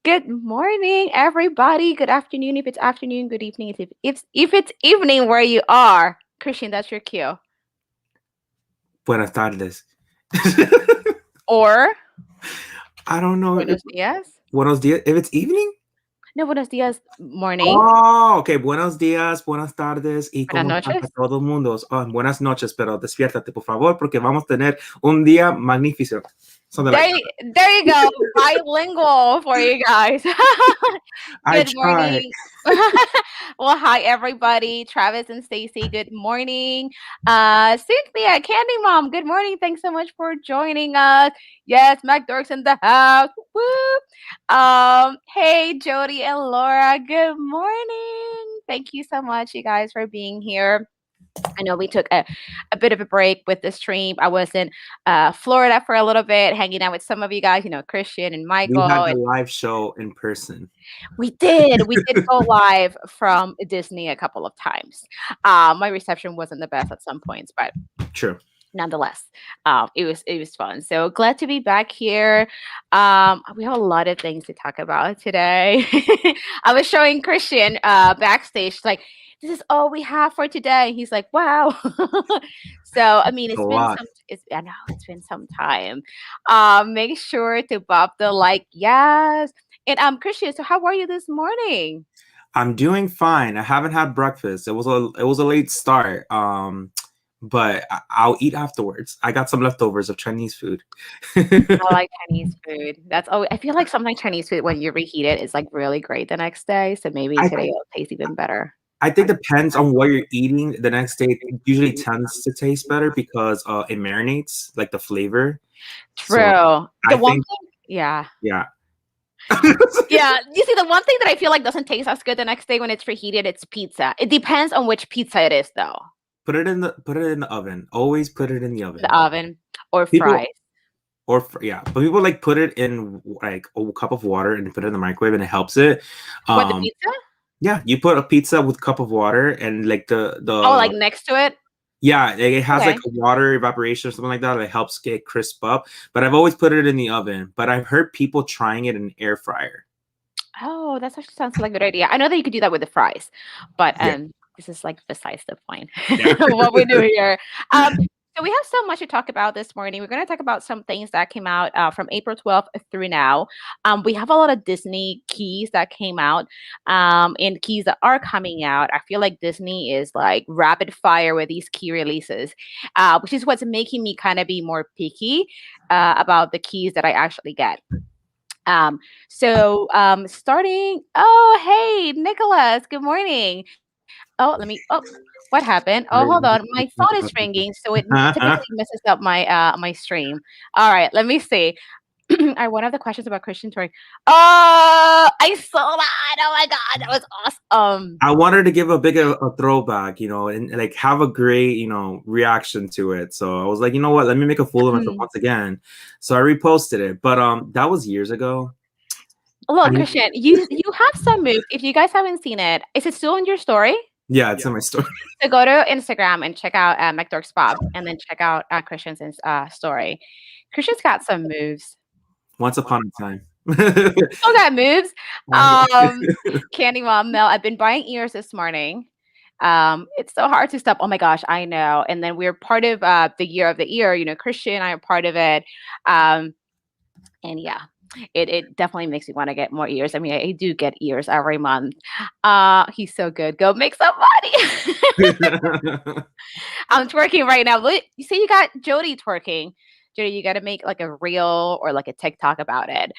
Good morning, everybody. Good afternoon if it's afternoon. Good evening if it's evening where you are. Christian, that's your cue. Buenas tardes. Or I don't know. buenos dias. Buenos dias. If it's evening? No, buenos dias, morning. Oh, ok. Buenos días, buenas tardes y Buenas cómo está noches. todo el mundo. Buenas noches, pero despiértate, por favor, porque vamos a tener un día magnífico. There you go. Bilingual for you guys. I Good try. morning. Well, hi everybody. Travis and Stacy, good morning. Cynthia, Candy Mom, good morning. Thanks so much for joining us. Yes, McDorks in the house. Woo. Hey Jody and Laura, good morning. Thank you so much, you guys, for being here. I know we took a bit of a break with the stream. I was in Florida for a little bit, hanging out with some of you guys, Christian and We had Michael. the And live show in person. we did go live from Disney a couple of times. My reception wasn't the best at some points, but True. nonetheless, it was fun. So glad to be back here. We have a lot of things to talk about today. I was showing Christian backstage, like, this is all we have for today. He's like, wow. So I mean, A lot. I know it's been some time. Make sure to pop the like, yes. And Christian, so how are you this morning? I'm doing fine. I haven't had breakfast. It was a late start. But I'll eat afterwards. I got some leftovers of Chinese food. I like Chinese food. I feel like sometimes Chinese food, when you reheat it, is like really great the next day. So maybe today it'll taste even better. I think depends on what you're eating. The next day it usually tends to taste better because it marinates, like the flavor. True. So yeah. Yeah. Yeah. You see, the one thing that I feel like doesn't taste as good the next day when it's reheated, it's pizza. It depends on which pizza it is, though. Put it in the oven. Always put it in the oven. The oven or fries. But people like put it in like a cup of water and put it in the microwave, and it helps it. What, the pizza? Yeah, you put a pizza with a cup of water and like the like next to it. Yeah, it has like a water evaporation or something like that that helps get crisp up. But I've always put it in the oven. But I've heard people trying it in an air fryer. Oh, that actually sounds like a good idea. I know that you could do that with the fries, but this is like besides the point. What we do here. So we have so much to talk about this morning. We're going to talk about some things that came out from April 12th through now. We have a lot of Disney keys that came out and keys that are coming out. I feel like Disney is like rapid fire with these key releases, which is what's making me kind of be more picky about the keys that I actually get. Starting, oh, hey, Nicholas, good morning. What happened? Oh, hold on. My phone is ringing, so it typically messes up my stream. All right, let me see. All right, one of the questions about Christian touring. Oh, I saw that. Oh my God, that was awesome. I wanted to give a throwback, and like have a great, reaction to it. So I was like, you know what? Let me make a fool of myself once again. So I reposted it, but that was years ago. Look, Christian, you have some moves. If you guys haven't seen it, is it still in your story? Yeah, it's in my story. So go to Instagram and check out McDorksPOP, and then check out Christian's story. Christian's got some moves. Once upon a time. Still got moves. Candy Mom, Mel, I've been buying ears this morning. It's so hard to stop. Oh my gosh, I know. And then we're part of the year of the ear. Christian and I are part of it. And yeah. It definitely makes me want to get more ears. I mean, I do get ears every month. He's so good. Go make some money. I'm twerking right now. You see, you got Jody twerking. Jody, you got to make like a reel or like a TikTok about it.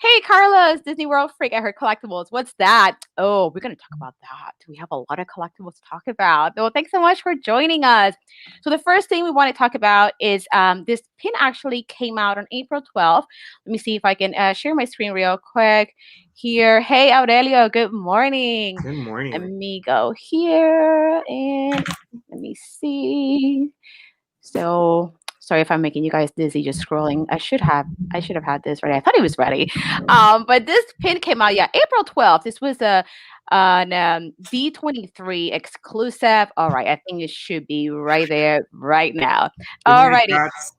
Hey, Carlos, Disney World Freak. I heard collectibles. What's that? Oh, we're going to talk about that. We have a lot of collectibles to talk about. Well, thanks so much for joining us. So the first thing we want to talk about is this pin actually came out on April 12th. Let me see if I can share my screen real quick here. Hey, Aurelio, good morning. Good morning. Let me go here and let me see. So sorry if I'm making you guys dizzy just scrolling. I should have had this ready. I thought it was ready. But this pin came out, April 12th. This was a on D23 exclusive. All right, I think it should be right there right now. Good All morning, righty. Tats.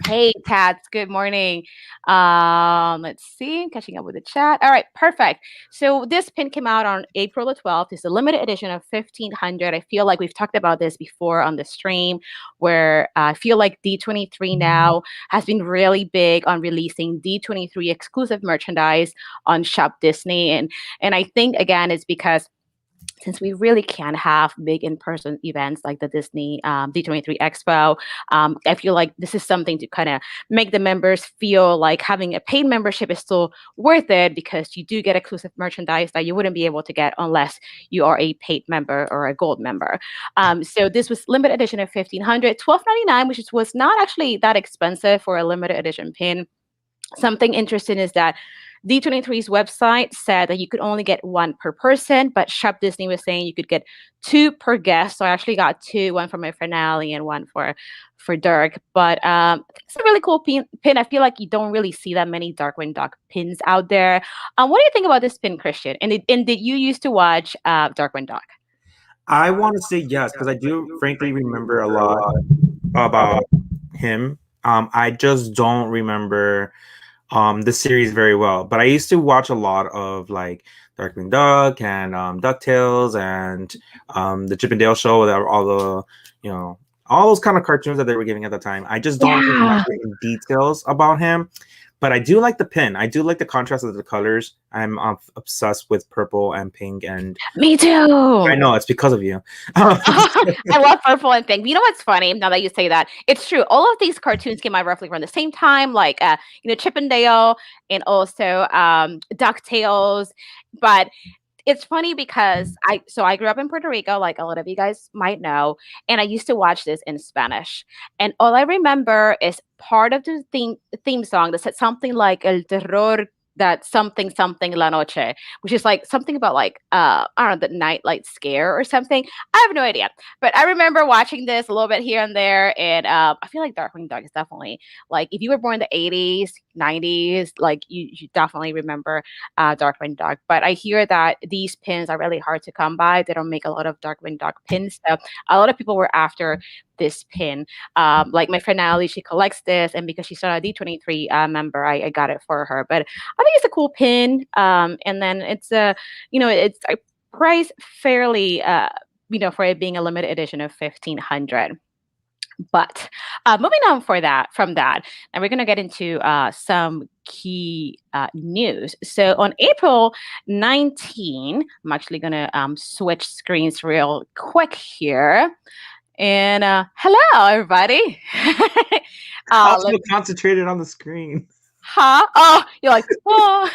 Hey, Tats, good morning. Let's see, I'm catching up with the chat. All right, perfect. So this pin came out on April the 12th. It's a limited edition of 1500. I feel like we've talked about this before on the stream, where I feel like D23 now has been really big on releasing D23 exclusive merchandise on Shop Disney. And I think again it's because since we really can't have big in-person events like the Disney D23 Expo, I feel like this is something to kind of make the members feel like having a paid membership is still worth it because you do get exclusive merchandise that you wouldn't be able to get unless you are a paid member or a gold member. So this was limited edition of 1500, $12.99, which was not actually that expensive for a limited edition pin. Something interesting is that D23's website said that you could only get one per person, but Shop Disney was saying you could get two per guest. So I actually got two, one for my finale and one for Dirk. But it's a really cool pin. I feel like you don't really see that many Darkwing Duck pins out there. What do you think about this pin, Christian? And did you used to watch Darkwing Duck? I want to say yes because I do frankly remember a lot about him. I just don't remember the series very well, but I used to watch a lot of like Darkwing Duck and DuckTales and the Chip and Dale Show, that all the all those kind of cartoons that they were giving at the time. I just don't remember any details about him. But I do like the pin. I do like the contrast of the colors. I'm obsessed with purple and pink, and me too. I know it's because of you. I love purple and pink. You know what's funny? Now that you say that, it's true. All of these cartoons came out roughly around the same time, like Chip and Dale and also DuckTales. But it's funny because I grew up in Puerto Rico, like a lot of you guys might know, and I used to watch this in Spanish. And all I remember is part of the theme song that said something like El terror that something something la noche, which is like something about like I don't know, the nightlight scare or something. I have no idea. But I remember watching this a little bit here and there, and I feel like Darkwing Duck is definitely like if you were born in the 80s, 90s, like you definitely remember Darkwing Duck. But I hear that these pins are really hard to come by. They don't make a lot of Darkwing Duck pins. So a lot of people were after this pin. Like my friend Natalie, she collects this, and because she's not a D23 member, I got it for her. But I think it's a cool pin. And then it's it's a price fairly for it being a limited edition of 1500. But moving on from that, and we're going to get into some key news. So on April 19, I'm actually going to switch screens real quick here. And hello, everybody. I was so concentrated on the screen. Huh? Oh, you're like, oh.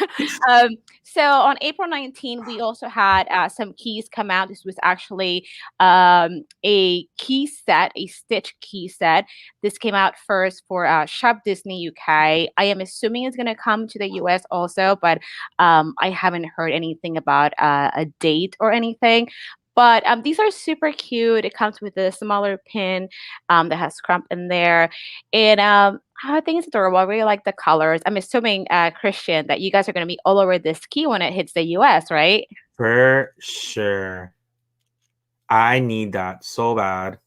So on April 19, we also had some keys come out. This was actually a key set, a Stitch key set. This came out first for Shop Disney UK. I am assuming it's going to come to the US also, but I haven't heard anything about a date or anything. But these are super cute. It comes with a smaller pin that has crump in there. And I think it's adorable. I really like the colors. I'm assuming, Christian, that you guys are going to be all over this key when it hits the US, right? For sure. I need that so bad.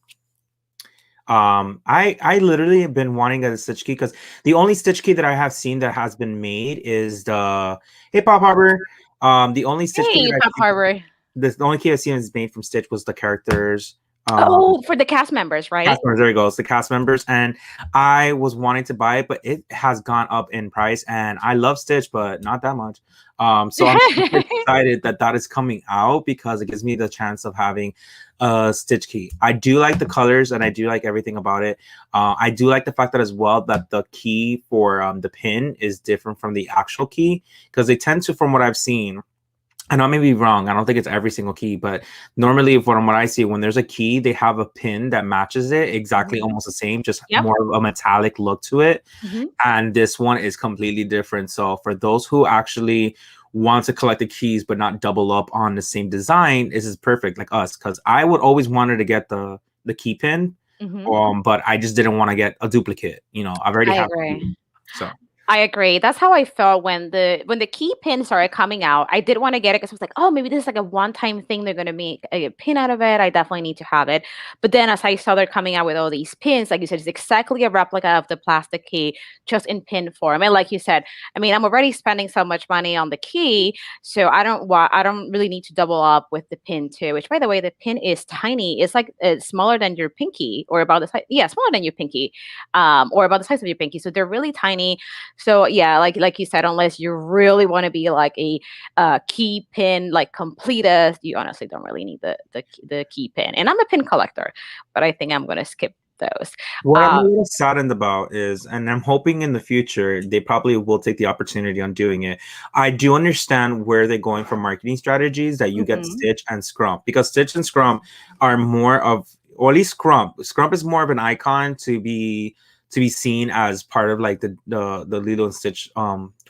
I literally have been wanting a Stitch key because the only Stitch key that I have seen that has been made is the Hey Pop Harbor. The only Stitch key Pop Harbor. The only key I've seen is made from Stitch was the characters. For the cast members, right? Cast members, there it goes, the cast members. And I was wanting to buy it, but it has gone up in price. And I love Stitch, but not that much. So I'm super excited that is coming out because it gives me the chance of having a Stitch key. I do like the colors and I do like everything about it. I do like the fact that as well that the key for the pin is different from the actual key because they tend to, from what I've seen, and I may be wrong. I don't think it's every single key, but normally from what I see, when there's a key, they have a pin that matches it exactly, almost the same, just more of a metallic look to it. And this one is completely different. So for those who actually want to collect the keys but not double up on the same design, this is perfect, like us, because I would always wanted to get the key pin, but I just didn't want to get a duplicate. I've already have it, so. I agree. That's how I felt when the key pin started coming out. I did want to get it because I was like, oh, maybe this is like a one-time thing. They're gonna make a pin out of it. I definitely need to have it. But then as I saw they're coming out with all these pins, like you said, it's exactly a replica of the plastic key, just in pin form. And like you said, I mean, I'm already spending so much money on the key, so I don't really need to double up with the pin too. Which, by the way, the pin is tiny. It's like smaller than your pinky, or about the size. Yeah, smaller than your pinky, or about the size of your pinky. So they're really tiny. So yeah, like you said, unless you really want to be like a key pin like completist, you honestly don't really need the key pin. And I'm a pin collector, but I think I'm gonna skip those. What I'm a Uh, little saddened about is, and I'm hoping in the future they probably will take the opportunity on doing it. I do understand where they're going for marketing strategies that you get mhm. Stitch and Scrump, because Stitch and Scrump are more of, or at least Scrump. Scrump is more of an icon to be seen as part of like the Lilo and Stitch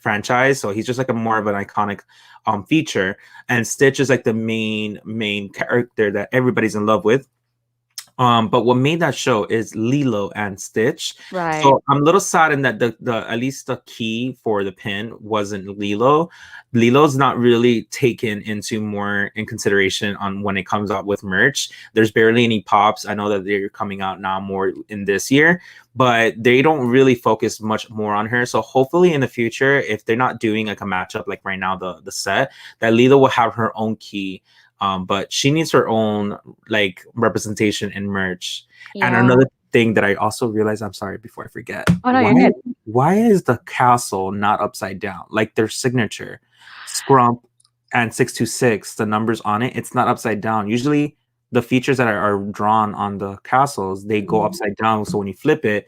franchise. So he's just like a more of an iconic feature, and Stitch is like the main character that everybody's in love with. But what made that show is Lilo and Stitch. Right. So I'm a little saddened that the at least the key for the pin wasn't Lilo. Lilo's not really taken into more in consideration on when it comes out with merch. There's barely any pops. I know that they're coming out now more in this year, but they don't really focus much more on her. So hopefully in the future, if they're not doing like a matchup like right now, the set, that Lilo will have her own key. But she needs her own like representation in merch. And Yeah. another thing that I also realized, I'm sorry, before I forget, Oh no, you're good. why is the castle not upside down? Like their signature, Scrump and 626, the numbers on it, it's not upside down. Usually the features that are drawn on the castles, they go Mhm. upside down. So when you flip it,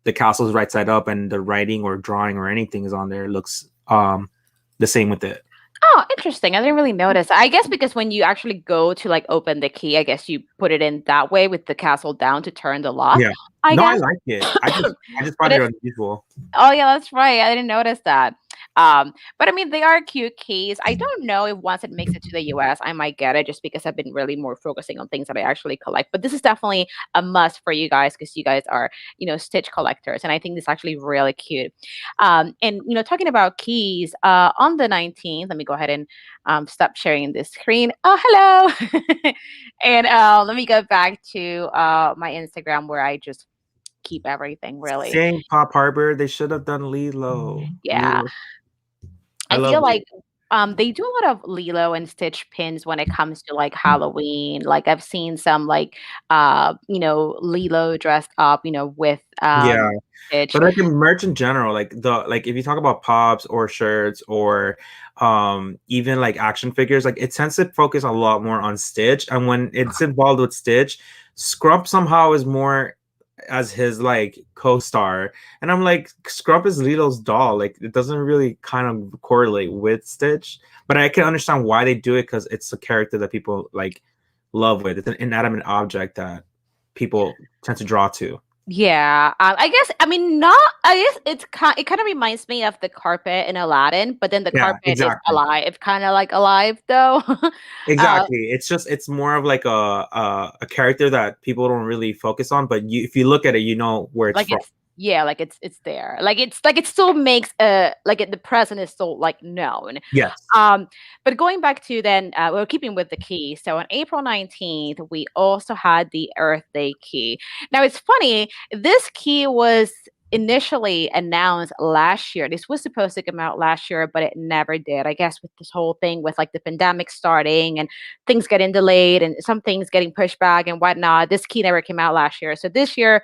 the castle's right side up and the writing or drawing or anything is on there looks the same with it. Oh, interesting. I didn't really notice. I guess because when you actually go to like open the key, I guess you put it in that way with the castle down to turn the lock, Yeah. I No, I guess. like it. I just But find it it's unusual. Oh, yeah, that's right. I didn't notice that. But I mean, they are cute keys. I don't know if once it makes it to the US, I might get it just because I've been really more focusing on things that I actually collect. But this is definitely a must for you guys because you guys are, Stitch collectors. And I think this is actually really cute. And, talking about keys, on the 19th, let me go ahead and stop sharing this screen. Oh, hello. And let me go back to my Instagram where I just keep everything really. Saying Pop Harbor, they should have done Lilo. Yeah. Lilo. I I love feel Lilo. like they do a lot of Lilo and Stitch pins when it comes to like Halloween. Like I've seen some like Lilo dressed up, with Yeah. Stitch. But like in merch in general, like if you talk about pops or shirts or even like action figures, like it tends to focus a lot more on Stitch. And when it's involved with Stitch, Scrump somehow is more as his like co-star. And I'm like, Scrump is Lilo's doll. Like it doesn't really kind of correlate with Stitch. But I can understand why they do it because it's a character that people like love with. It's an inanimate object that people tend to draw to. Yeah, I guess I mean not. I guess it kind of reminds me of the carpet in Aladdin, but then the Yeah, carpet is exactly. alive, kind of like alive though. uh, Exactly. It's more of like a character that people don't really focus on, but if you look at it, you know where it's Like from. it's yeah, like it's there. Like it still makes the present is still like known. Yes. Um, but going back to then, we're keeping with the key. So on April 19th, we also had the Earth Day key. Now it's funny, this key was initially announced last year. This was supposed to come out last year, but it never did. I guess with this whole thing with like the pandemic starting and things getting delayed and some things getting pushed back and whatnot, this key never came out last year. So this year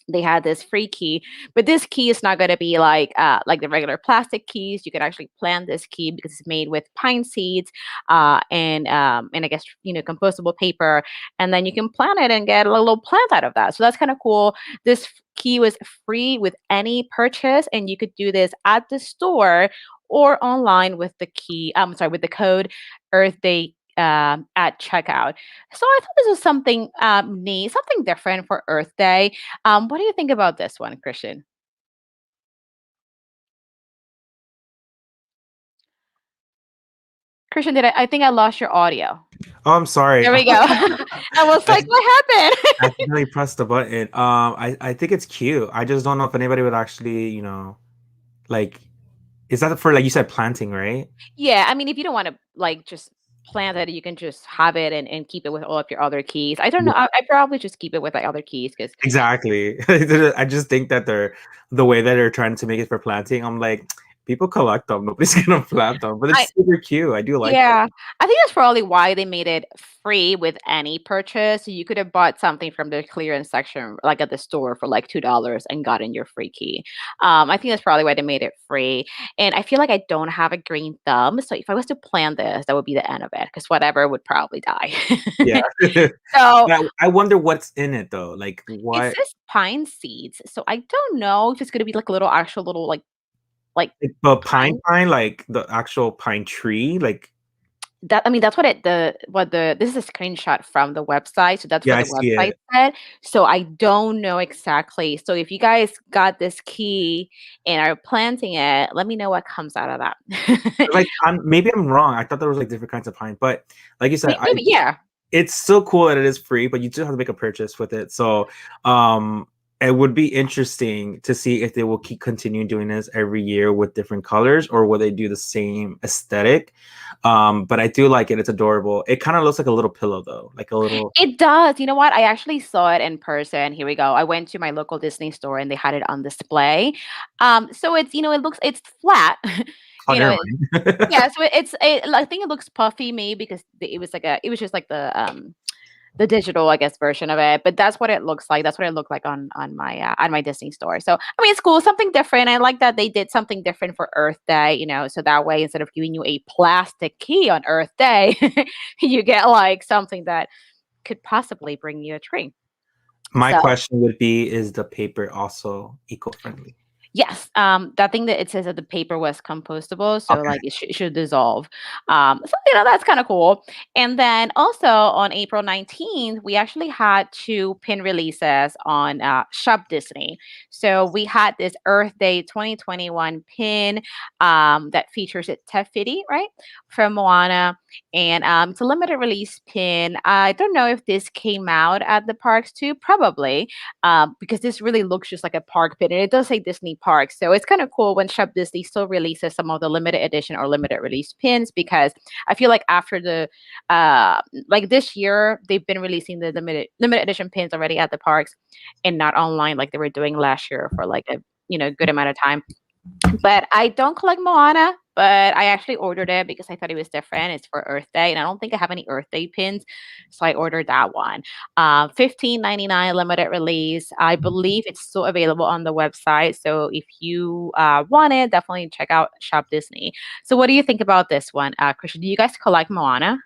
they had this free key, but this key is not going to be like the regular plastic keys. You can actually plant this key because it's made with pine seeds, and I guess compostable paper, and then you can plant it and get a little plant out of that. So that's kind of cool. This key was free with any purchase, and you could do this at the store or online with the key. I'm sorry, with the code Earth Day at checkout. So I thought this was something neat, something different for Earth Day. What do you think about this one, Christian? Christian, I think I lost your audio. Oh, I'm sorry. There we go. I was I like, what happened? accidentally pressed the button. I think it's cute. I just don't know if anybody would actually, Like, is that for, like you said, planting, right? Yeah, I mean, if you don't want to like just plant it, you can just have it and keep it with all of your other keys. I don't know. I probably just keep it with like other keys because Exactly. I just think that they're the way that they're trying to make it for planting. I'm like, people collect them. Nobody's gonna plant them, but I it's super cute. I do like it. yeah, I think that's probably why they made it free with any purchase. So you could have bought something from the clearance section, like at the store, for like $2 and gotten your free key. I think that's probably why they made it free. And I feel like I don't have a green thumb, so if I was to plan this, that would be the end of it because whatever would probably die. Yeah. So But I wonder what's in it though. Like it what says pine seeds, so I don't know if it's gonna be like a little actual little like but pine. pine, like the actual pine tree, like That I mean, that's what it what the this is a screenshot from the website, so that's yeah, what I the see website it. said. So I don't know exactly. So if you guys got this key and are planting it, let me know what comes out of that. Like maybe I'm wrong. I thought there was like different kinds of pine, but like you said, I Maybe, yeah. it's still cool that it is free, but you do have to make a purchase with it. So it would be interesting to see if they will keep continuing doing this every year with different colors or will they do the same aesthetic. But I do like it. It's adorable. It kind of looks like a little pillow though, like a little It does. You know what? I actually saw it in person. Here we go. I went to my local Disney store and they had it on display. So it's, it's flat. oh, you know, never it, mind. yeah, so I think it looks puffy maybe because it was just like the digital, I guess, version of it. But that's what it looks like. That's what it looked like on my Disney store. So I mean, it's cool, something different. I like that they did something different for Earth Day. So that way, instead of giving you a plastic key on Earth Day, you get like something that could possibly bring you a tree. My So question would be, is the paper also eco-friendly? yes, that thing that it says that the paper was compostable, so Okay. like it should dissolve. So that's kind of cool. And then also on April 19th, we actually had two pin releases on Shop Disney. So we had this Earth Day 2021 pin that features it Tefiti, right, from Moana, and it's a limited release pin. I don't know if this came out at the parks too, probably because this really looks just like a park pin, and it does say Disney Parks. So it's kind of cool when Shop Disney still releases some of the limited edition or limited release pins because I feel like after the like this year they've been releasing the limited edition pins already at the parks and not online like they were doing last year for like a good amount of time. But I don't collect Moana, but I actually ordered it because I thought it was different. It's for Earth Day, and I don't think I have any Earth Day pins, so I ordered that one. 15.99 limited release. I believe it's still available on the website. So if you want it, definitely check out Shop Disney. So what do you think about this one, Christian? Do you guys collect Moana?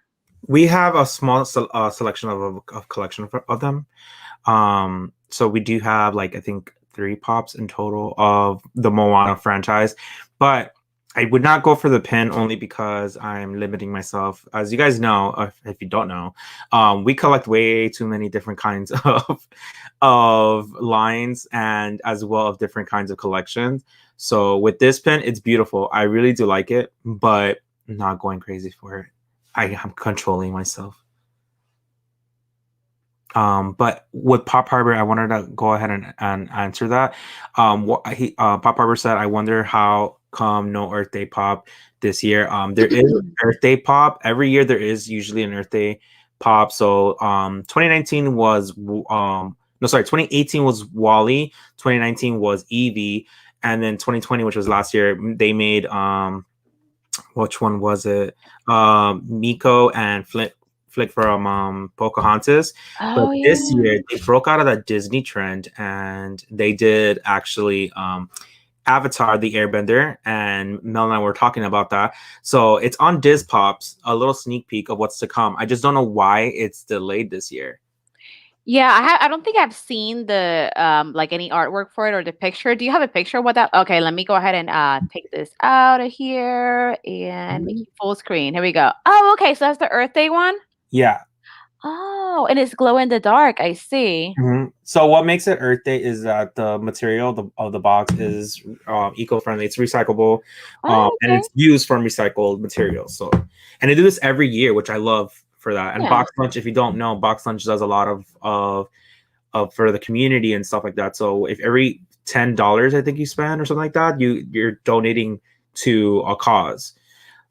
We have a small selection of collection of them. So we do have like I think 3 pops in total of the Moana franchise, but I would not go for the pin only because I'm limiting myself. As you guys know, if you don't know, we collect way too many different kinds of lines and as well of different kinds of collections. So with this pin, it's beautiful. I really do like it, but I'm not going crazy for it. I am controlling myself. But with Pop Harbor, I wanted to go ahead and answer that. What he Pop Harbor said, I wonder how come no Earth Day pop this year. There is Earth Day pop every year. There is usually an Earth Day pop. So 2019 was no, sorry, 2018 was Wally, 2019 was Evie, and then 2020, which was last year, they made which one was it? Miko and Flick from Pocahontas. But Oh this yeah. year they broke out of that Disney trend and they did actually Avatar the Airbender, and Mel and I were talking about that. So it's on Diz Pops, a little sneak peek of what's to come. I just don't know why it's delayed this year. Yeah, I don't think I've seen the like any artwork for it or the picture. Do you have a picture of what that? Okay, let me go ahead and take this out of here and make Mhm. it full screen. Here we go. Oh, okay, so that's the Earth Day one. Yeah. Oh, and it's glow in the dark. I see. So what makes it Earth Day is that the material of the box is eco-friendly. It's recyclable, Oh, and okay. it's used from recycled materials. So, and they do this every year, which I love for that. And Yeah. Box Lunch, if you don't know, Box Lunch does a lot of for the community and stuff like that. So if every $10, I think you spend or something like that, you're donating to a cause.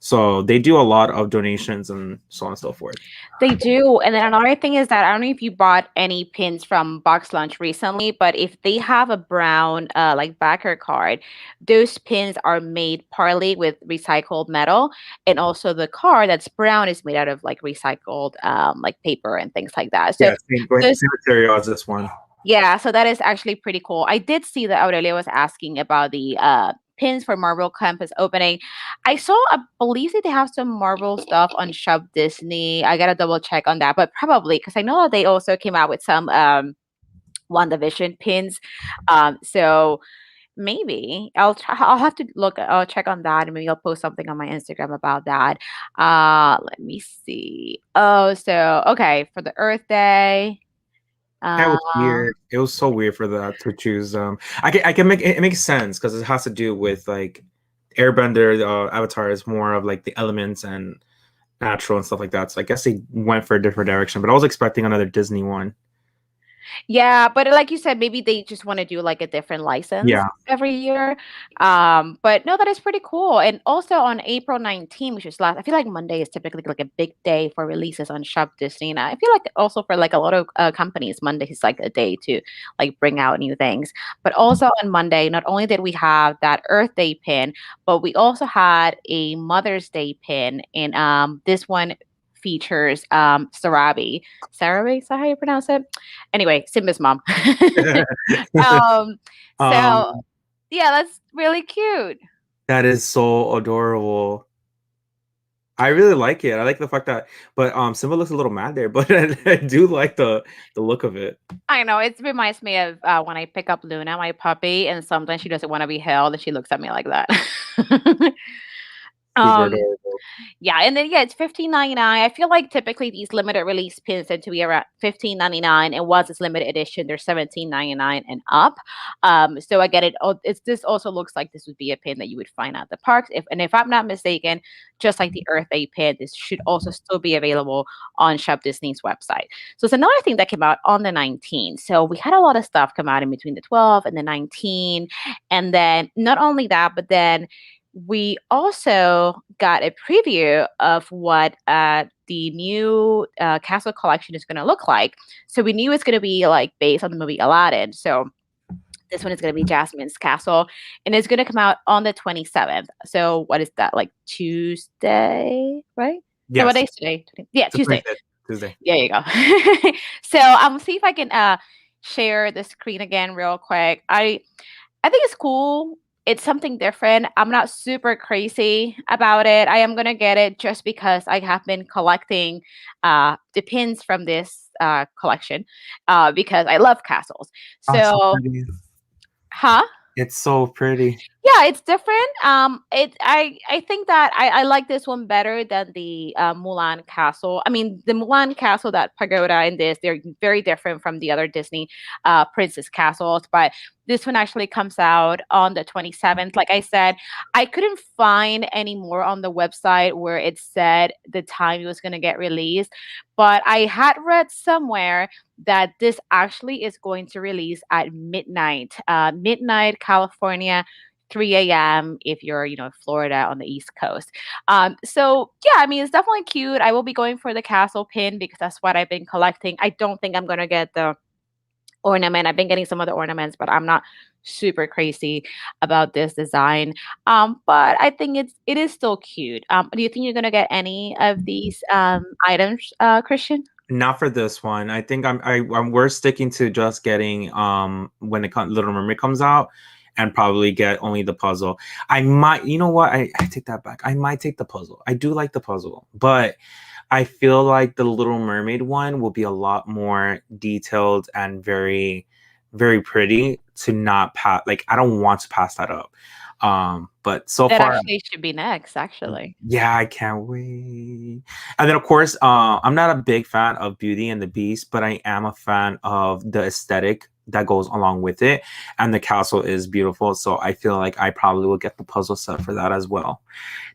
So they do a lot of donations and so on and so forth. They do. And then another thing is that I don't know if you bought any pins from Box Lunch recently, but if they have a brown like backer card, those pins are made partly with recycled metal, and also the card that's brown is made out of like recycled like paper and things like that. So Yeah, same, those same material as this one. yeah, so that is actually pretty cool. I did see that Aurelia was asking about the pins for Marvel Campus opening. I saw, I believe that they have some Marvel stuff on Shop Disney. I gotta double check on that, but probably because I know that they also came out with some WandaVision pins. So maybe I'll have to look. I'll check on that, and maybe I'll post something on my Instagram about that. Let me see. Oh, so okay for the Earth Day. That Uh, was weird. It was so weird for that to choose. I can make it makes sense because it has to do with like Airbender. Avatar is more of like the elements and natural and stuff like that. So I guess they went for a different direction. But I was expecting another Disney one. Yeah, but like you said, maybe they just want to do like a different license Yeah, every year. But no, that is pretty cool. And also on April 19th, which is last, I feel like Monday is typically like a big day for releases on Shop Disney. And I feel like also for like a lot of companies, Monday is like a day to like bring out new things. But also on Monday, not only did we have that Earth Day pin, but we also had a Mother's Day pin. And this one features Sarabi. Sarabi, is that how you pronounce it? Anyway, Simba's mom. um, um, so yeah, that's really cute. that is so adorable. I really like it. I like the fact that, but Simba looks a little mad there, but I do like the look of it. I know it reminds me of when I pick up Luna, my puppy, and sometimes she doesn't want to be held, and she looks at me like that. Super um, adorable. Yeah, and then yeah, it's 15.99. I feel like typically these limited release pins tend to be around 15.99, and once it's limited edition, they're 17.99 and up. So I get it. It's this also looks like this would be a pin that you would find at the parks. If I'm not mistaken, just like the Earth Day pin, this should also still be available on Shop Disney's website. So it's another thing that came out on the 19th. So we had a lot of stuff come out in between the 12 and the 19, and then not only that, but then we also got a preview of what the new castle collection is going to look like. So we knew it's going to be like based on the movie Aladdin. So this one is going to be Jasmine's castle, and it's going to come out on the 27th. So what is that, like Tuesday, right? No, what Yes, day is today? Yeah, Tuesday. Tuesday. There you go. So see if I can share the screen again real quick. I think it's cool. It's something different. I'm not super crazy about it. I am gonna get it just because I have been collecting the pins from this collection because I love castles. Oh, so So, pretty. huh? It's so pretty. Yeah, it's different. I think that I like this one better than the Mulan Castle. I mean, the Mulan Castle, that pagoda and this, they're very different from the other Disney princess castles. But this one actually comes out on the 27th. Like I said, I couldn't find any more on the website where it said the time it was going to get released. But I had read somewhere that this actually is going to release at midnight, midnight California, 3 a.m. if you're, Florida on the East Coast. So yeah, I mean, it's definitely cute. I will be going for the castle pin because that's what I've been collecting. I don't think I'm gonna get the ornament. I've been getting some of the ornaments, but I'm not super crazy about this design. But I think it is still cute. Do you think you're gonna get any of these items, Christian? Not for this one. I think we're sticking to just getting when Little Mermaid comes out, and probably get only the puzzle. I might, you know what? I take that back. I might take the puzzle. I do like the puzzle, but I feel like the Little Mermaid one will be a lot more detailed and very, very pretty to not pass. Like I don't want to pass that up. But so That far, actually should be next, actually. yeah, I can't wait. And then of course, I'm not a big fan of Beauty and the Beast, but I am a fan of the aesthetic that goes along with it. And the castle is beautiful. So I feel like I probably will get the puzzle set for that as well.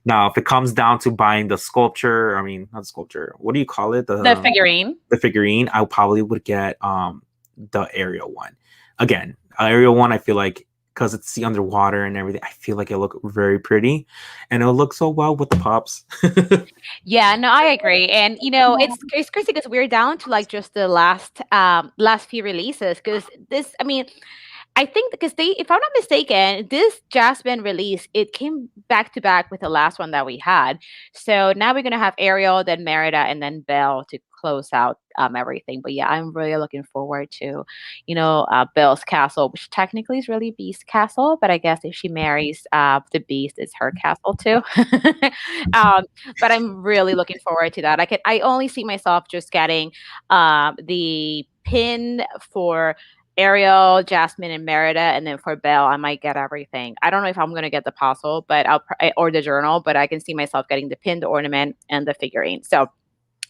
Now, if it comes down to buying the sculpture, I mean not sculpture, what do you call it? The figurine. The figurine, I probably would get the Ariel one. Again, Ariel one, I feel like because it's the underwater and everything. I feel like it look very pretty, and it'll look so well with the pops. Yeah, no, I agree. And it's crazy because we're down to like just the last few releases because this I mean, I think because if I'm not mistaken, this Jasmine release, it came back to back with the last one that we had. So now we're gonna have Ariel, then Merida, and then Belle to close out everything. But yeah, I'm really looking forward to, Belle's castle, which technically is really Beast's castle, but I guess if she marries the Beast, it's her castle too. um, but I'm really looking forward to that. I only see myself just getting the pin for Ariel, Jasmine, and Merida, and then for Belle, I might get everything. I don't know if I'm gonna get the puzzle, but or the journal, but I can see myself getting the pinned ornament and the figurine. So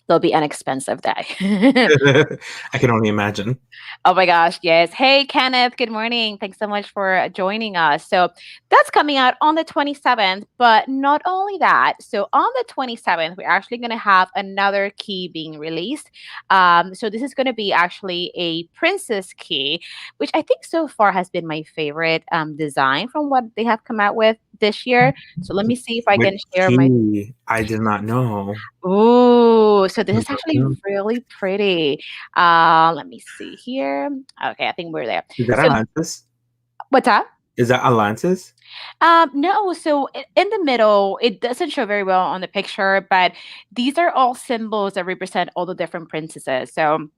it'll be an expensive day. I can only imagine. Oh my gosh, yes. Hey, Kenneth, good morning. Thanks so much for joining us. So that's coming out on the 27th, but not only that. So on the 27th, we're actually going to have another key being released. So this is going to be actually a princess key, which I think so far has been my favorite design from what they have come out with this year. So let me see if I With can share my. key, I did not know. Ooh, so this is actually Is really pretty. Let me see here. Okay, I think we're there. that So Atlantis? what's that? Is that Atlantis? No, so in the middle, it doesn't show very well on the picture, but these are all symbols that represent all the different princesses. So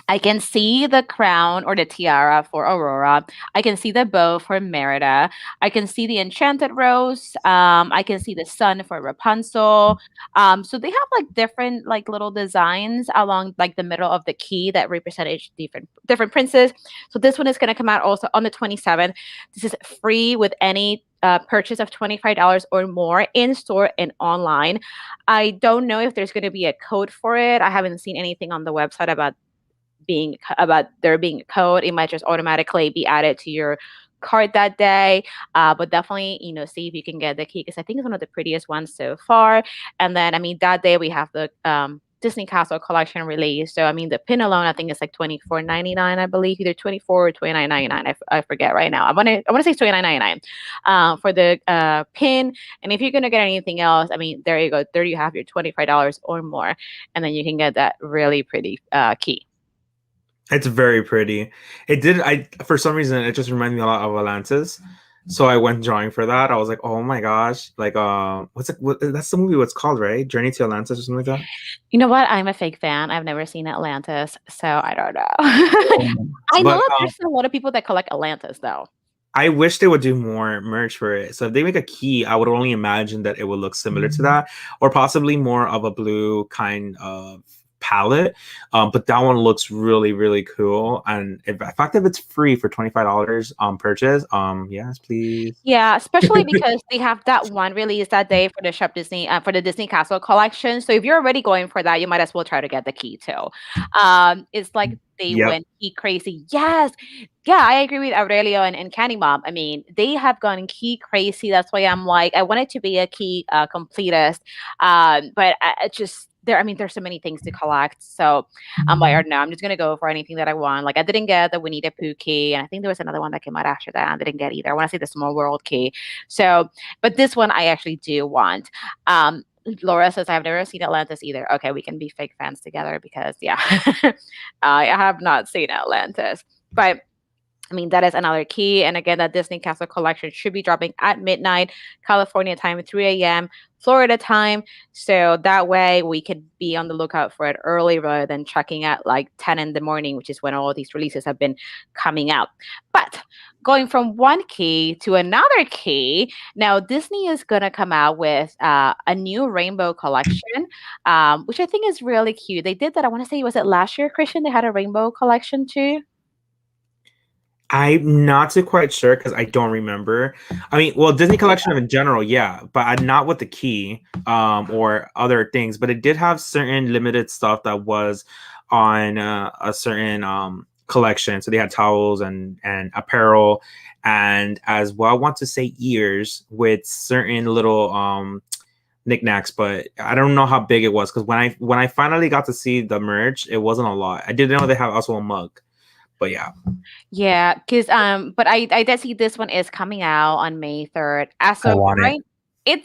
I can see the crown or the tiara for Aurora. I can see the bow for Merida. I can see the enchanted rose. I can see the sun for Rapunzel. So they have like different like little designs along like the middle of the key that represent each different princes. So this one is going to come out also on the 27th. This is free with any purchase of $25 or more in store and online. I don't know if there's going to be a code for it. I haven't seen anything on the website about there being a code. It might just automatically be added to your card that day. But definitely, see if you can get the key because I think it's one of the prettiest ones so far. And then, I mean, that day we have the Disney Castle collection release. So, I mean, the pin alone, I think it's like $24.99, I believe, either 24 or $29.99. I forget right now. I want to say $29.99 for the pin. And if you're gonna get anything else, I mean, there you go. There you have your $25 or more, and then you can get that really pretty key. It's very pretty. It did. I For some reason it just reminded me a lot of Atlantis. So I went drawing for that. I was like, oh my gosh, like what's it? That's the movie. What's called, right? Journey to Atlantis or something like that. You know what? I'm a fake fan. I've never seen Atlantis, so I don't know. I know But that there's a lot of people that collect Atlantis, though. I wish they would do more merch for it. So if they make a key, I would only imagine that it would look similar to that, or possibly more of a blue kind of palette. But that one looks really, really cool. And in fact, if it's free for $25 purchase, yes, please. Yeah, especially because they have that one release that day for the Shop Disney for the Disney Castle collection. So if you're already going for that, you might as well try to get the key too. It's like they Yep. went key crazy. Yes, yeah, I agree with Aurelio and Candy Mom. I mean, they have gone key crazy. That's why I'm like, I wanted to be a key completist, but I just there. I mean, there's so many things to collect. So I'm like, I don't know. I'm just gonna go for anything that I want. Like I didn't get the Winnie the Pooh key, and I think there was another one that came out after that. I didn't get either. I want to say the Small World key. So, but this one I actually do want. Laura says I've never seen Atlantis either. Okay, we can be fake fans together because yeah, I have not seen Atlantis, but. I mean, that is another key. And again, that Disney Castle collection should be dropping at midnight, California time, 3 a.m., Florida time. So that way we could be on the lookout for it early rather than checking at like 10 in the morning, which is when all these releases have been coming out. But going from one key to another key, now Disney is going to come out with a new rainbow collection, which I think is really cute. They did that, I want to say, was it last year, Christian? They had a rainbow collection too. I'm not too quite sure because I don't remember. I mean, well, Disney Collection in general, yeah, but not with the key or other things. But it did have certain limited stuff that was on a certain collection. So they had towels and apparel, and as well, I want to say ears with certain little knickknacks. But I don't know how big it was because when I finally got to see the merch, it wasn't a lot. I didn't know they have also a mug. But yeah, Yeah, because but I did see this one is coming out on May 3rd. As I of want it. right,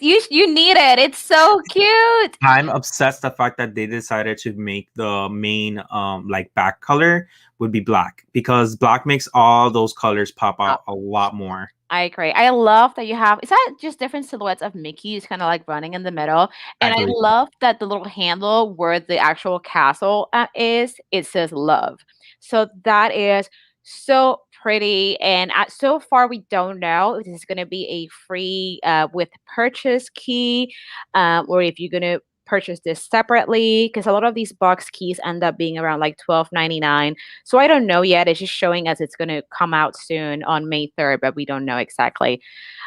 you need it. It's so cute. I'm obsessed the fact that they decided to make the main like back color would be black, because black makes all those colors pop Uh, out a lot more. I agree. I love that you have, is that just different silhouettes of Mickey? It's kind of like running in the middle. I And I believe. love that the little handle where the actual castle is, it says love. So that is so pretty. And so far, we don't know if this is going to be a free with purchase key, or if you're going to purchase this separately, because a lot of these box keys end up being around like 12.99. So I don't know yet. It's just showing us it's going to come out soon on May 3rd, but we don't know exactly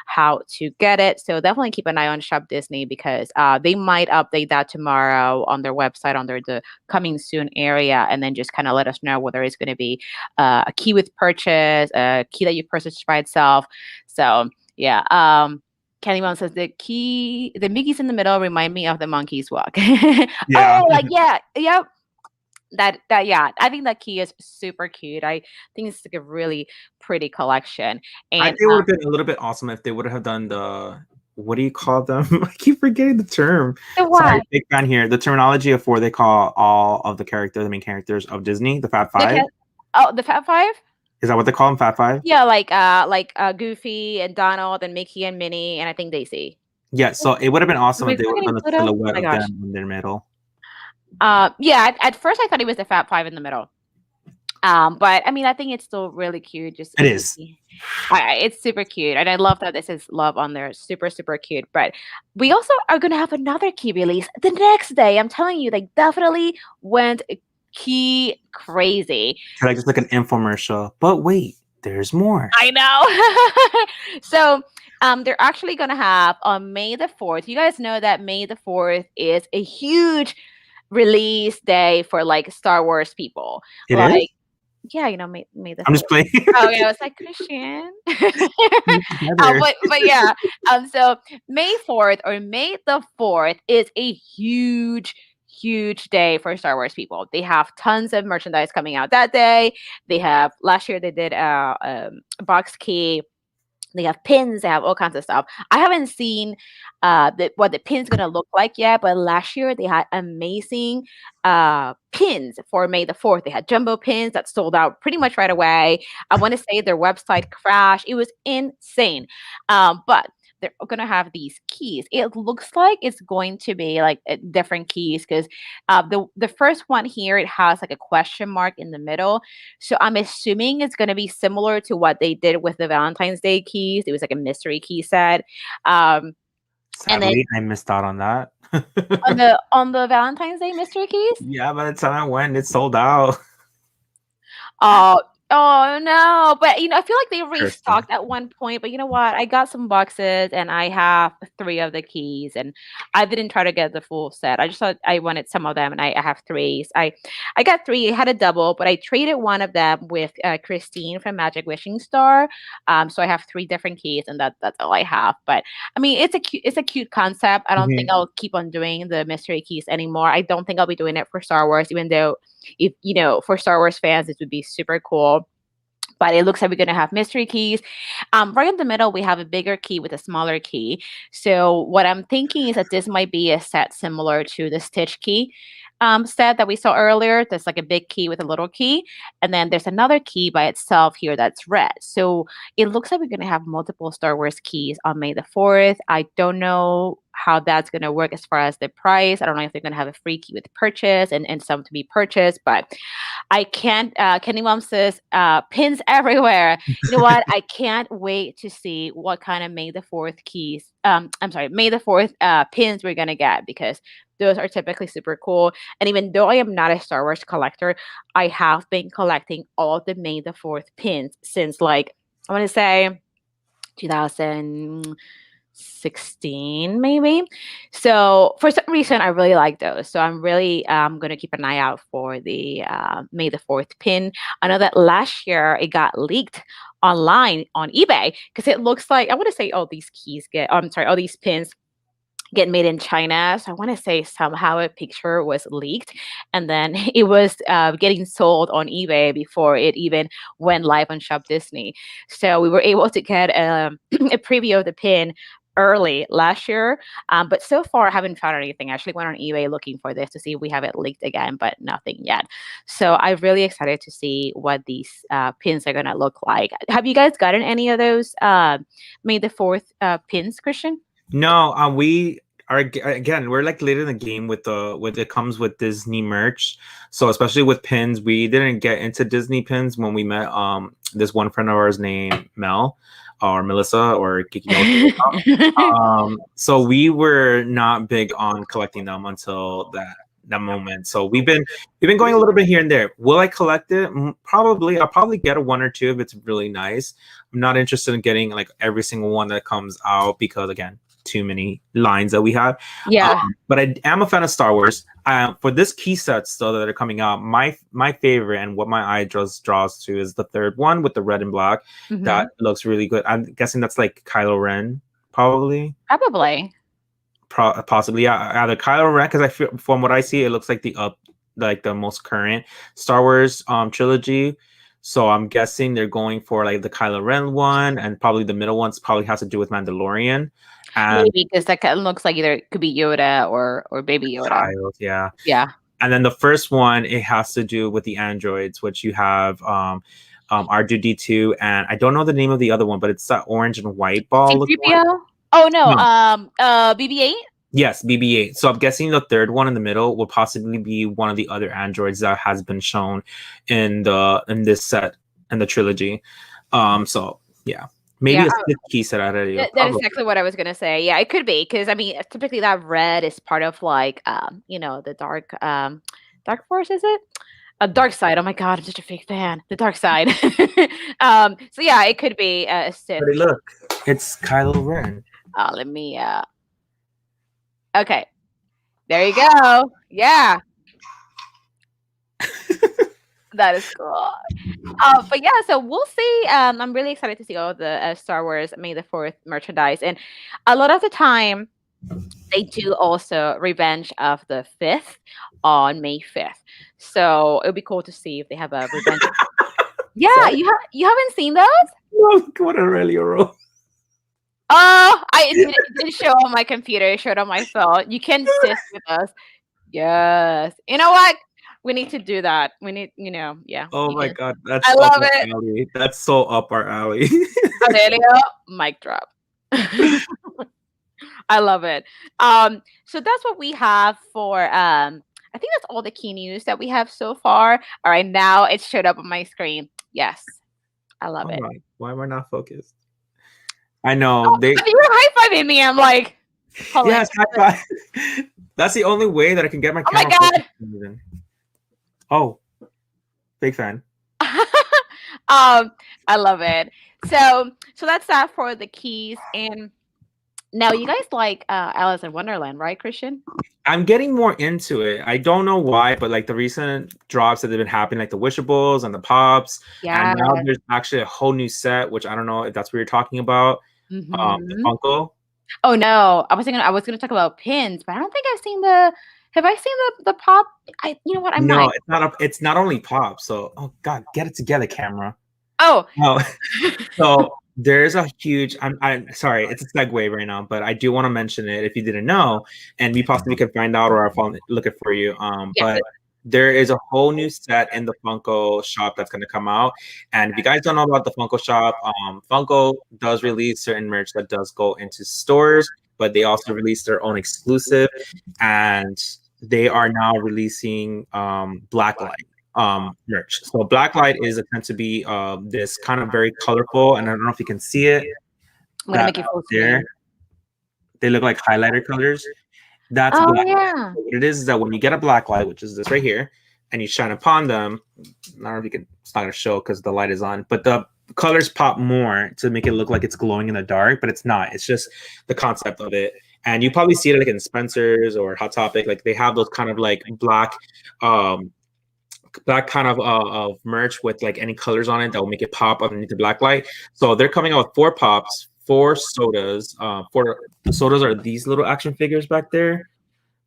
how to get it. So definitely keep an eye on Shop Disney, because they might update that tomorrow on their website under the coming soon area, and then just kind of let us know whether it's going to be a key with purchase, a key that you purchased by itself. So yeah. Kenny Mom says the Mickey's in the middle remind me of the monkeys walk. Yeah. Oh, like yeah, yep. That yeah, I think that key is super cute. I think it's like a really pretty collection. I And think it would have been a little bit awesome if they would have done the, what do you call them? I keep forgetting the term. the Sorry, what? big fan here. The terminology of 4, they call all of the characters, the main characters of Disney, the Fab The Five. cat, oh, the Fat Five? Is that what they call them? Fab Five? Yeah, like Goofy and Donald and Mickey and Minnie and I think Daisy. Yeah. So it would have been Am awesome I if they would have forgetting done a Pluto? Oh silhouette my of gosh. them in their middle. Yeah, at first I thought it was the Fat Five in the middle. But I mean, I think it's still really cute. Just It is. Mickey. It's super cute, and I love that this is love on there. Super, super cute. But we also are gonna have another key release the next day. I'm telling you, they definitely went key crazy. It's like just like an infomercial. But wait, there's more. I know. So, they're actually gonna have on May the 4th. You guys know that May the 4th is a huge release day for like Star Wars people. It is? Like, yeah, May the I'm 4th. just playing. Oh yeah, I was like Christian. Together. But yeah, so May 4th or May the 4th is a huge day for Star Wars people. They have tons of merchandise coming out that day. They have last year they did a box key. They have pins. They have all kinds of stuff. I haven't seen what the pin's gonna look like yet, but last year they had amazing pins for May the 4th. They had jumbo pins that sold out pretty much right away. I want to say their website crashed. It was insane. But they're gonna have these keys. It looks like it's going to be like different keys, because the first one here, it has like a question mark in the middle. So I'm assuming it's gonna be similar to what they did with the Valentine's Day keys. It was like a mystery key set. And then Sadly, I missed out on that. on the Valentine's Day mystery keys. Yeah, by the time I went, it sold out. Oh, oh no. But I feel like they Cursed. restocked at one point. But you know what? I got some boxes and I have three of the keys, and I didn't try to get the full set. I just thought I wanted some of them, and I have three. I got three. I had a double, but I traded one of them with Christine from Magic Wishing Star. So I have three different keys, and that's all I have. But I mean, it's a cute concept. I don't think Mhm. I'll keep on doing the mystery keys anymore. I don't think I'll be doing it for Star Wars, even though if for Star Wars fans, it would be super cool. But it looks like we're gonna have mystery keys. Right in the middle, we have a bigger key with a smaller key. So what I'm thinking is that this might be a set similar to the Stitch key set that we saw earlier. There's like a big key with a little key, and then there's another key by itself here that's red. So it looks like we're gonna have multiple Star Wars keys on May the 4th. I don't know how that's gonna work as far as the price. I don't know if they're gonna have a free key with purchase and some to be purchased, but I can't. Kenny Mom says pins everywhere. You know what? I can't wait to see what kind of May the 4th keys. I'm sorry, May the 4th pins we're gonna get, because those are typically super cool. And even though I am not a Star Wars collector, I have been collecting all of the May the 4th pins since like I want to say 2016 maybe. So for some reason I really like those. So I'm really gonna keep an eye out for the May the 4th pin. I know that last year it got leaked online on eBay, because it looks like I want to say all these keys get I'm sorry, all these pins get made in China. So I want to say somehow a picture was leaked, and then it was getting sold on eBay before it even went live on Shop Disney. So we were able to get a preview of the pin early last year, but so far I haven't found anything. I actually went on eBay looking for this to see if we have it leaked again, but nothing yet. So I'm really excited to see what these pins are gonna look like. Have you guys gotten any of those May the 4th pins, Christian? No, we are again. We're like late in the game with it comes with Disney merch. So especially with pins, we didn't get into Disney pins when we met this one friend of ours named Mel or Melissa or Kiki. So we were not big on collecting them until that moment. So we've been going a little bit here and there. Will I collect it? Probably. I'll probably get a one or two if it's really nice. I'm not interested in getting like every single one that comes out because again, too many lines that we have. Yeah. But I am a fan of Star Wars. For this key sets though that are coming out, my favorite and what my eye draws to is the third one with the red and black. Mhm. That looks really good. I'm guessing that's like Kylo Ren, probably. Probably. Possibly, yeah, either Kylo Ren, because I feel from what I see, it looks like the most current Star Wars trilogy. So I'm guessing they're going for like the Kylo Ren one, and probably the middle ones probably has to do with Mandalorian. And Maybe because that kind of looks like either it could be Yoda or Baby Yoda. child, yeah. Yeah. And then the first one, it has to do with the androids, which you have R2D2, and I don't know the name of the other one, but it's that orange and white ball. C-3PO? Oh no, BB-8? Yes, BB-8. So I'm guessing the third one in the middle will possibly be one of the other androids that has been shown in this set in the trilogy. So yeah, maybe a sixth key set out of you. That is exactly what I was gonna say. Yeah, it could be because I mean, typically that red is part of like the dark force, is it? A dark side. Oh my god, I'm such a fake fan. The dark side. So yeah, it could be a Sith. But look, it's Kylo Ren. Let me okay. There you go. Yeah. That is cool. But yeah, so we'll see. I'm really excited to see all the Star Wars May the 4th merchandise. And a lot of the time, they do also Revenge of the 5th on May 5th. So it would be cool to see if they have a Revenge. Yeah, you haven't seen those? No, what a really roll. Oh, it didn't show on my computer. It showed on my phone. You can sit with us. Yes. You know what? We need to do that. We need, yeah. Oh my god, that's I love it. Alley. That's so up our alley. Aurelio, mic drop. I love it. So that's what we have for I think that's all the key news that we have so far. All right, now it showed up on my screen. Yes. I love it. Why am I not focused? I know you were high-fiving me. I'm like, yes, high five. That's the only way that I can get my camera. Oh my god. Oh, big fan. I love it. So that's that for the keys. And now you guys like Alice in Wonderland, right, Christian? I'm getting more into it. I don't know why, but like the recent drops that have been happening, like the Wishables and the Pops, and now there's actually a whole new set, which I don't know if that's what you're talking about. The Funko. Oh no, I was gonna talk about pins, but I don't think I've seen the. Have I seen the Pop? You know what? It's not only Pop. So, oh god, get it together, camera. Oh. So there's a huge. I'm sorry, it's a segue right now, but I do want to mention it if you didn't know, and we possibly can find out or I'll look it for you. But there is a whole new set in the Funko shop that's going to come out. And if you guys don't know about the Funko shop, Funko does release certain merch that does go into stores, but they also release their own exclusive. And they are now releasing Blacklight merch. So Blacklight is tends to be this kind of very colorful, and I don't know if you can see it. I'm gonna make it full there. They look like highlighter colors. That's yeah. What it is that when you get a black light, which is this right here, and you shine upon them, I don't know if you can. It's not gonna show because the light is on, but the colors pop more to make it look like it's glowing in the dark, but it's not. It's just the concept of it. And you probably see it like in Spencer's or Hot Topic. Like they have those kind of like black kind of merch with like any colors on it that will make it pop underneath the black light. So they're coming out with 4 pops four sodas. Four the sodas are these little action figures back there.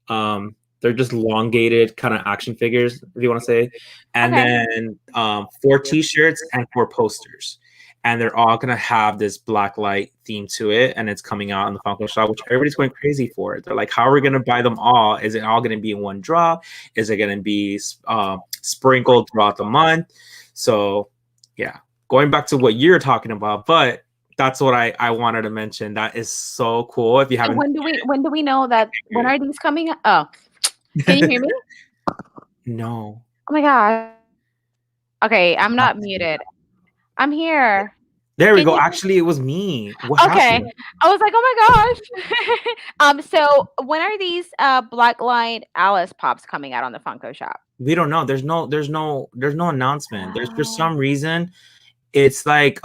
They're just elongated kind of action figures, if you want to say. And Okay. then four t-shirts and four posters. And they're all gonna have this black light theme to it, and it's coming out in the Funko shop, which everybody's going crazy for. They're like, "How are we gonna buy them all? Is it all gonna be in one drop? Is it gonna be sprinkled throughout the month?" So, yeah, going back to what you're talking about, but that's what I wanted to mention. That is so cool. If you And haven't, when do we know that when are these coming? Oh, can you hear me? no. Oh my gosh. Okay, I'm not muted. I'm here. There we Can go. you Actually, it was me. What Okay. happened? I was like, "Oh my gosh." So when are these black light Alice pops coming out on the Funko shop? We don't know. There's no announcement. There's for Oh, some reason it's like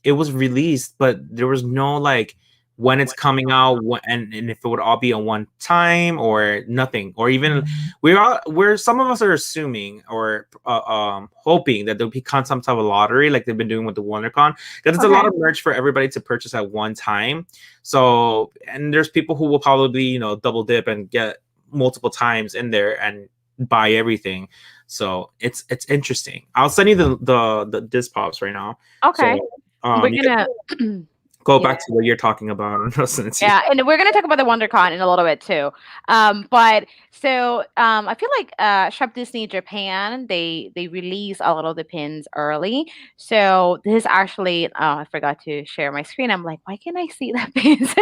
it was released, but there was no like when it's coming out and if it would all be at one time or nothing, or even we're some of us are assuming or hoping that there'll be some type of lottery like they've been doing with the WonderCon, because it's a lot okay. of merch for everybody to purchase at one time. So, and there's people who will probably double dip and get multiple times in there and buy everything. So it's interesting. I'll send you the disc pops right now. Okay. So We're you gonna can go yeah. back to what you're talking about and I'll send it to you. Yeah, and we're gonna talk about the WonderCon in a little bit too. But so I feel like Shop Disney Japan they release a lot of the pins early. So this is actually I forgot to share my screen. I'm like, why can't I see the pins?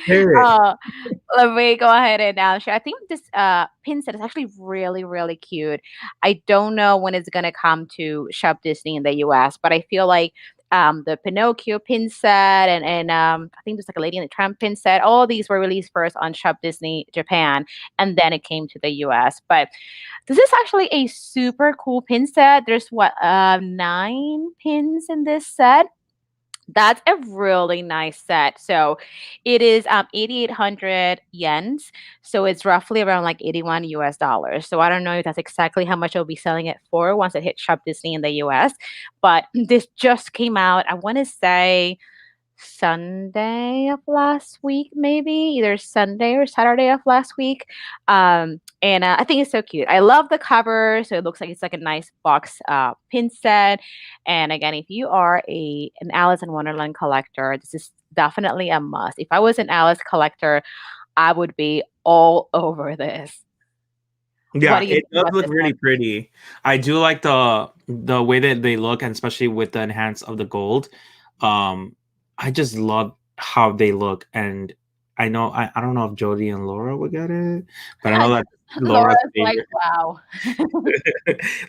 Hey, uh, Let me go ahead and share. I think this pin set is actually really really cute. I don't know when it's gonna come to Shop Disney in the US, but I feel like the Pinocchio pin set and I think there's like a Lady in the Tramp pin set. All these were released first on Shop Disney Japan, and then it came to the US. But this is actually a super cool pin set. There's what 9 pins in this set. That's a really nice set. So it is 8,800 yens. So it's roughly around like 81 US dollars. So I don't know if that's exactly how much I'll be selling it for once it hits Shop Disney in the US. But this just came out, I want to say Sunday of last week, maybe either Sunday or Saturday of last week. And I think it's so cute. I love the cover, so it looks like it's like a nice box pin set. And again, if you are an Alice in Wonderland collector, this is definitely a must. If I was an Alice collector, I would be all over this. What yeah, do you it think does about look this really one? pretty. I do like the way that they look, and especially with the enhance of the gold. Um, I just love how they look, and I don't know if Jody and Laura would get it, but I know that Laura's Laura's like, favorite. wow.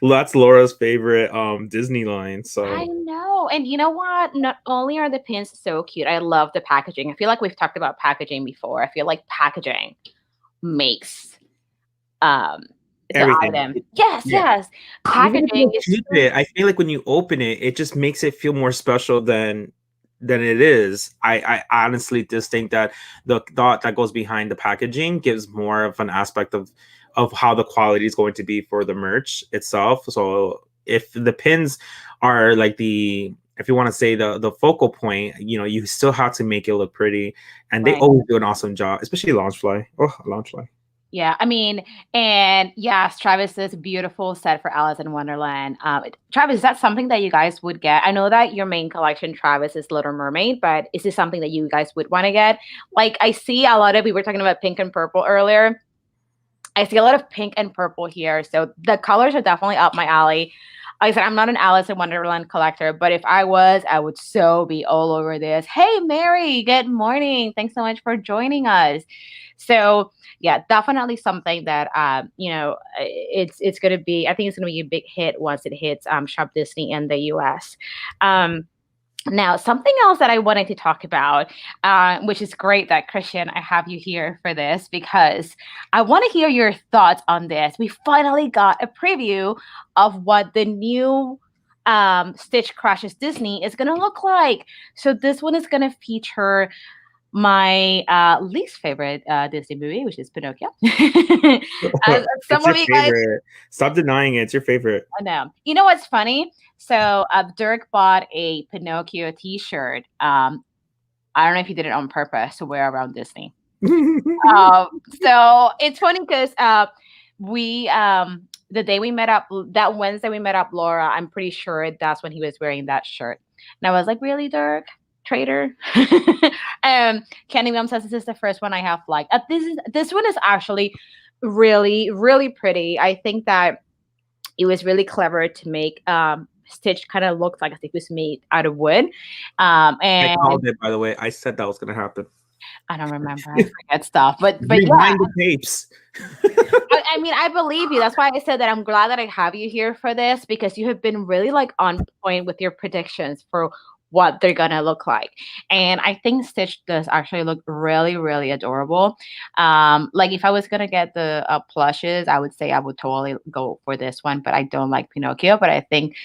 That's Laura's favorite Disney line. I So know. And you know what? Not only are the pins so cute, I love the packaging. I feel like we've talked about packaging before. I feel like packaging makes um the everything. item. Yes, Yeah. yes. Even if Packaging you is keep so it, I feel like when you open it, it just makes it feel more special than it is. I honestly just think that the thought that goes behind the packaging gives more of an aspect of how the quality is going to be for the merch itself. So if the pins are like if you want to say the focal point, you still have to make it look pretty, and they right. always do an awesome job, especially Launchfly. Oh, Launchfly. Yeah, I mean, and yes, Travis's beautiful set for Alice in Wonderland. Travis, is that something that you guys would get? I know that your main collection, Travis, is Little Mermaid, but is this something that you guys would want to get? Like, I see a lot of, we were talking about pink and purple earlier. I see a lot of pink and purple here. So the colors are definitely up my alley. Like I said, I'm not an Alice in Wonderland collector, but if I was, I would so be all over this. Hey, Mary, good morning. Thanks so much for joining us. So yeah, definitely something that it's gonna be. I think it's gonna be a big hit once it hits Shop Disney in the US. Now, something else that I wanted to talk about, which is great that Christian, I have you here for this because I want to hear your thoughts on this. We finally got a preview of what the new Stitch Crashes Disney is going to look like. So, this one is going to feature my least favorite Disney movie, which is Pinocchio. As some It's of your you guys favorite. Stop denying it. It's your favorite. I know. You know what's funny? So Dirk bought a Pinocchio T-shirt I don't know if he did it on purpose to wear around Disney. So it's funny because we the day we met up, that Wednesday we met up, Laura, I'm pretty sure that's when he was wearing that shirt. And I was like, really, Dirk? Traitor? Candy Mom says this is the first one I have liked. This one is actually really, really pretty. I think that it was really clever to make Stitch kind of look like as if it was made out of wood. I And called it, by the way. I said that was gonna happen. I don't remember. I forget stuff. But yeah, Rewind the tapes. I mean, I believe you. That's why I said that I'm glad that I have you here for this, because you have been really like on point with your predictions for what they're gonna look like. And I think Stitch does actually look really, really adorable. Like if I was gonna get the plushes, I would say I would totally go for this one, but I don't like Pinocchio. But I think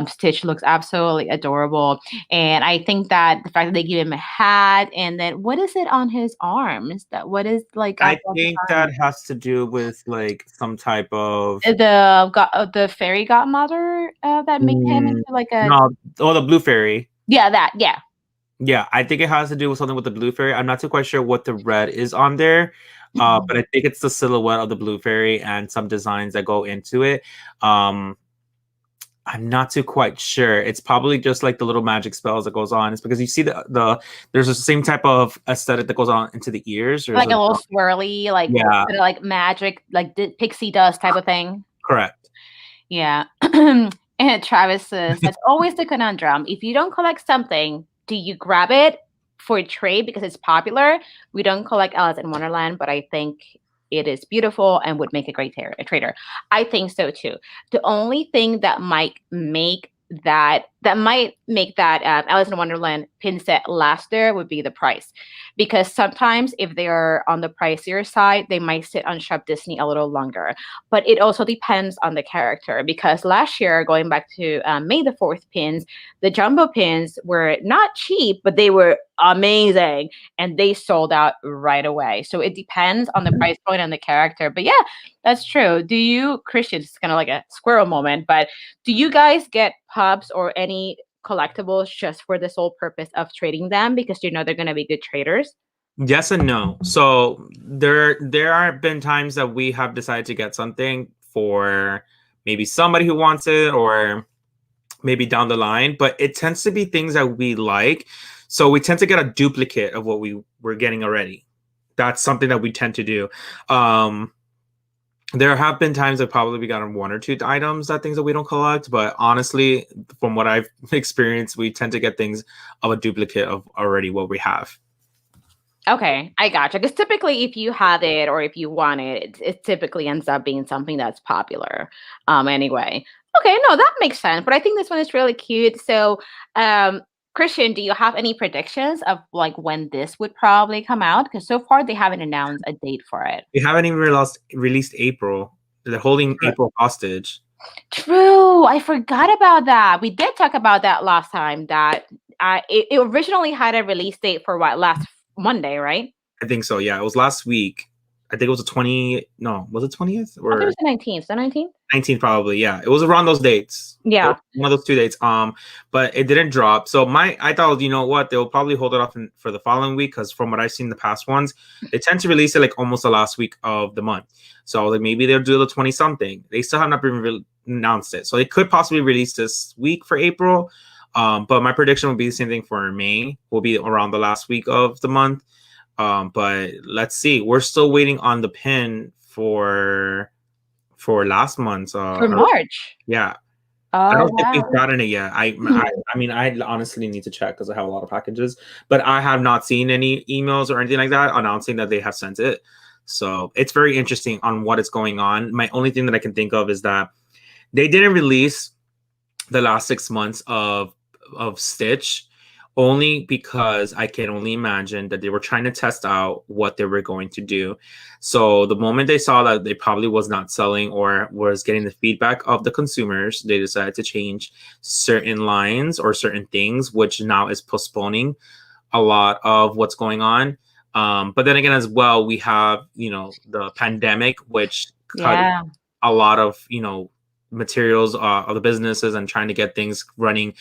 Stitch looks absolutely adorable. And I think that the fact that they give him a hat, and then what is it on his arms? That what is like I think that has to do with like some type of the fairy godmother that made him into like a the blue fairy. Yeah. Yeah, I think it has to do with something with the blue fairy. I'm not too quite sure what the red is on there. But I think it's the silhouette of the blue fairy and some designs that go into it. I'm not too quite sure. It's probably just like the little magic spells that goes on. It's because you see there's the same type of aesthetic that goes on into the ears. Like a little swirly, like yeah, kind of like magic, like pixie dust type of thing. Correct. Yeah. And Travis says that's always the conundrum. If you don't collect something, do you grab it for a trade because it's popular? We don't collect Alice in Wonderland, but I think it is beautiful and would make a great trader. I think so too. The only thing that might make that Alice in Wonderland pin set last there would be the price, because sometimes if they are on the pricier side, they might sit on Shop Disney a little longer. But it also depends on the character, because last year, going back to May the 4th pins, the jumbo pins were not cheap, but they were amazing and they sold out right away. So it depends on the price point and the character. But yeah, that's true. Do you, Christian, it's kind of like a squirrel moment, but do you guys get pubs or any collectibles just for the sole purpose of trading them because you know they're going to be good traders? Yes and no. So there have been times that we have decided to get something for maybe somebody who wants it, or maybe down the line, but it tends to be things that we like. So we tend to get a duplicate of what we were getting already. That's something that we tend to do. There have been times that probably we got on one or two items, that things that we don't collect, but honestly, from what I've experienced, we tend to get things of a duplicate of already what we have. Okay, I gotcha. Because typically, if you have it or if you want it, it typically ends up being something that's popular. Anyway. Okay, no, that makes sense. But I think this one is really cute. So, Christian, do you have any predictions of like when this would probably come out? Because so far they haven't announced a date for it. We haven't even released April. They're holding April hostage. True, I forgot about that. We did talk about that last time. That it originally had a release date for what, last Monday, right? I think so. Yeah, it was last week. I think it was the 20. No, was it 20th or? I think it was the 19th. The 19th. 19th probably. Yeah, it was around those dates. Yeah, one of those 2 dates. But it didn't drop. So I thought, you know what, they'll probably hold it off for the following week, because from what I've seen the past ones, they tend to release it like almost the last week of the month. So like maybe they'll do the 20 something. They still have not been announced it, so they could possibly release this week for April. But my prediction would be the same thing for May. Will be around the last week of the month. But let's see. We're still waiting on the pin for last month. for March. Yeah. Oh, I don't think we've gotten it yet. I mean, I honestly need to check because I have a lot of packages, but I have not seen any emails or anything like that announcing that they have sent it. So it's very interesting on what is going on. My only thing that I can think of is that they didn't release the last 6 months of Stitch, only because I can only imagine that they were trying to test out what they were going to do. So the moment they saw that they probably was not selling or was getting the feedback of the consumers, they decided to change certain lines or certain things, which now is postponing a lot of what's going on. But then again, as well, we have, the pandemic, which cut a lot of, materials of the businesses and trying to get things running.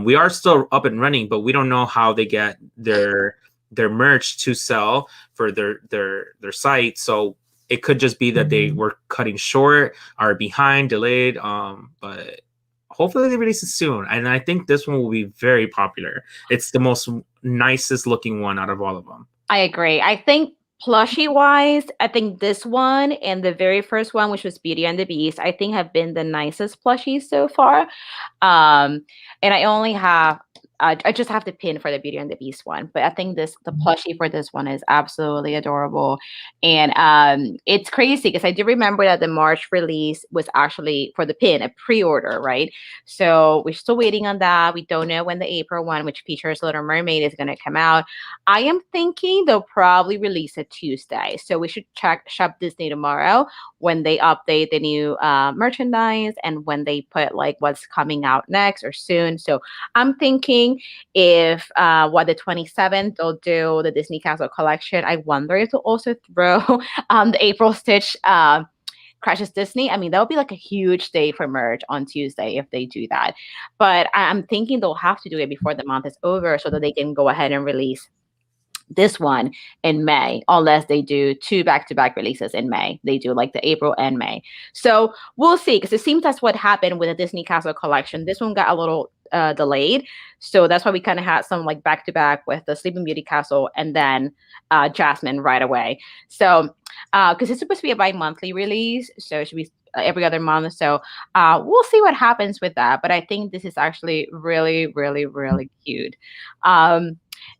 We are still up and running, but we don't know how they get their merch to sell for their site. So it could just be that they were cutting short, are behind, delayed. But hopefully they release it soon. And I think this one will be very popular. It's the most nicest looking one out of all of them. I agree. I think plushie wise, I think this one and the very first one, which was Beauty and the Beast, I think have been the nicest plushies so far. And I only have I just have the pin for the Beauty and the Beast one, but I think the plushie for this one is absolutely adorable, and it's crazy because I do remember that the March release was actually for the pin a pre-order, right? So we're still waiting on that. We don't know when the April one, which features Little Mermaid, is going to come out. I am thinking they'll probably release it Tuesday, so we should check Shop Disney tomorrow when they update the new merchandise and when they put like what's coming out next or soon. So I'm thinking if the 27th they'll do the Disney Castle collection. I wonder if they'll also throw the April Stitch Crashes Disney. I mean, that would be like a huge day for merch on Tuesday if they do that. But I'm thinking they'll have to do it before the month is over so that they can go ahead and release this one in May, unless they do 2 back-to-back releases in May. They do like the April and May. So we'll see, because it seems that's what happened with the Disney Castle collection. This one got a little delayed. So that's why we kind of had some like back-to-back with the Sleeping Beauty Castle and then Jasmine right away. So because it's supposed to be a bi-monthly release, so it should be every other month. So we'll see what happens with that. But I think this is actually really, really, really cute.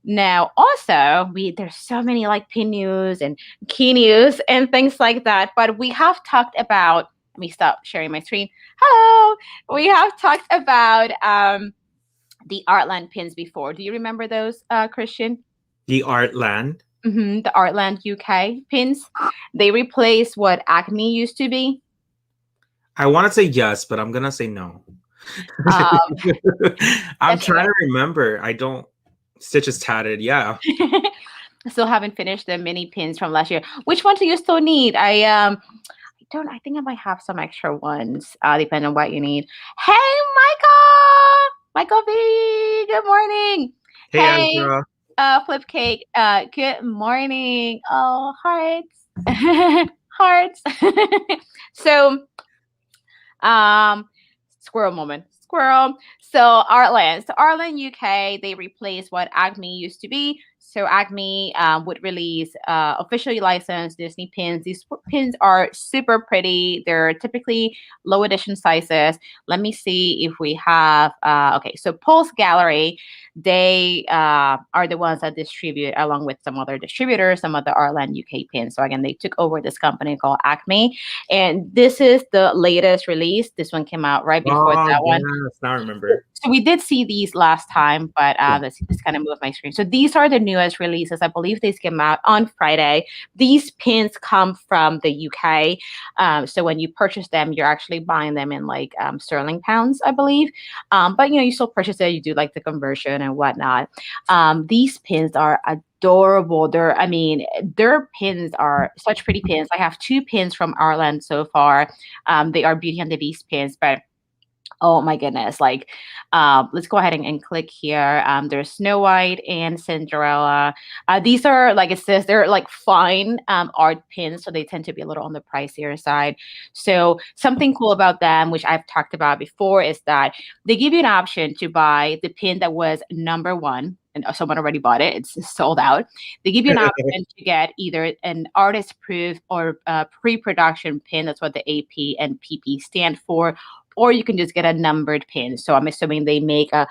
Now, also, there's so many like pin news and key news and things like that. But we have talked about. Let me stop sharing my screen. Hello. We have talked about the Artland pins before. Do you remember those, Christian? The Artland. Mm-hmm, the Artland UK pins. They replace what Acme used to be. I want to say yes, but I'm gonna say no. I'm trying to remember. I don't. Stitch is tatted. Yeah. I still haven't finished the mini pins from last year. Which one do you still need? I think I might have some extra ones, depending on what you need. Hey, Michael B. Good morning. Hey, Angela. Flip Cake. Good morning. Oh, hearts, hearts. So, squirrel moment. Squirrel. So Artland. So Artland UK, they replaced what Acme used to be. So Acme would release officially licensed Disney pins. These pins are super pretty. They're typically low edition sizes. Let me see if we have. Okay, so Pulse Gallery, they are the ones that distribute, along with some other distributors, some of the Artland UK pins. So again, they took over this company called Acme, and this is the latest release. This one came out right before that one. Yes, now I remember. So we did see these last time, but let's kind of move my screen. So these are the newest releases. I believe these came out on Friday. These pins come from the UK. So when you purchase them, you're actually buying them in like sterling pounds, I believe. But you still purchase it. You do like the conversion and whatnot. These pins are adorable. Their pins are such pretty pins. I have 2 pins from Artland so far. They are Beauty and the Beast pins, but oh my goodness. Like, let's go ahead and click here. There's Snow White and Cinderella. These are, like it says, they're like fine art pins, so they tend to be a little on the pricier side. So something cool about them, which I've talked about before, is that they give you an option to buy the pin that was number 1. And someone already bought it. It's sold out. They give you an option to get either an artist proof or pre-production pin. That's what the AP and PP stand for. Or you can just get a numbered pin. So I'm assuming they make I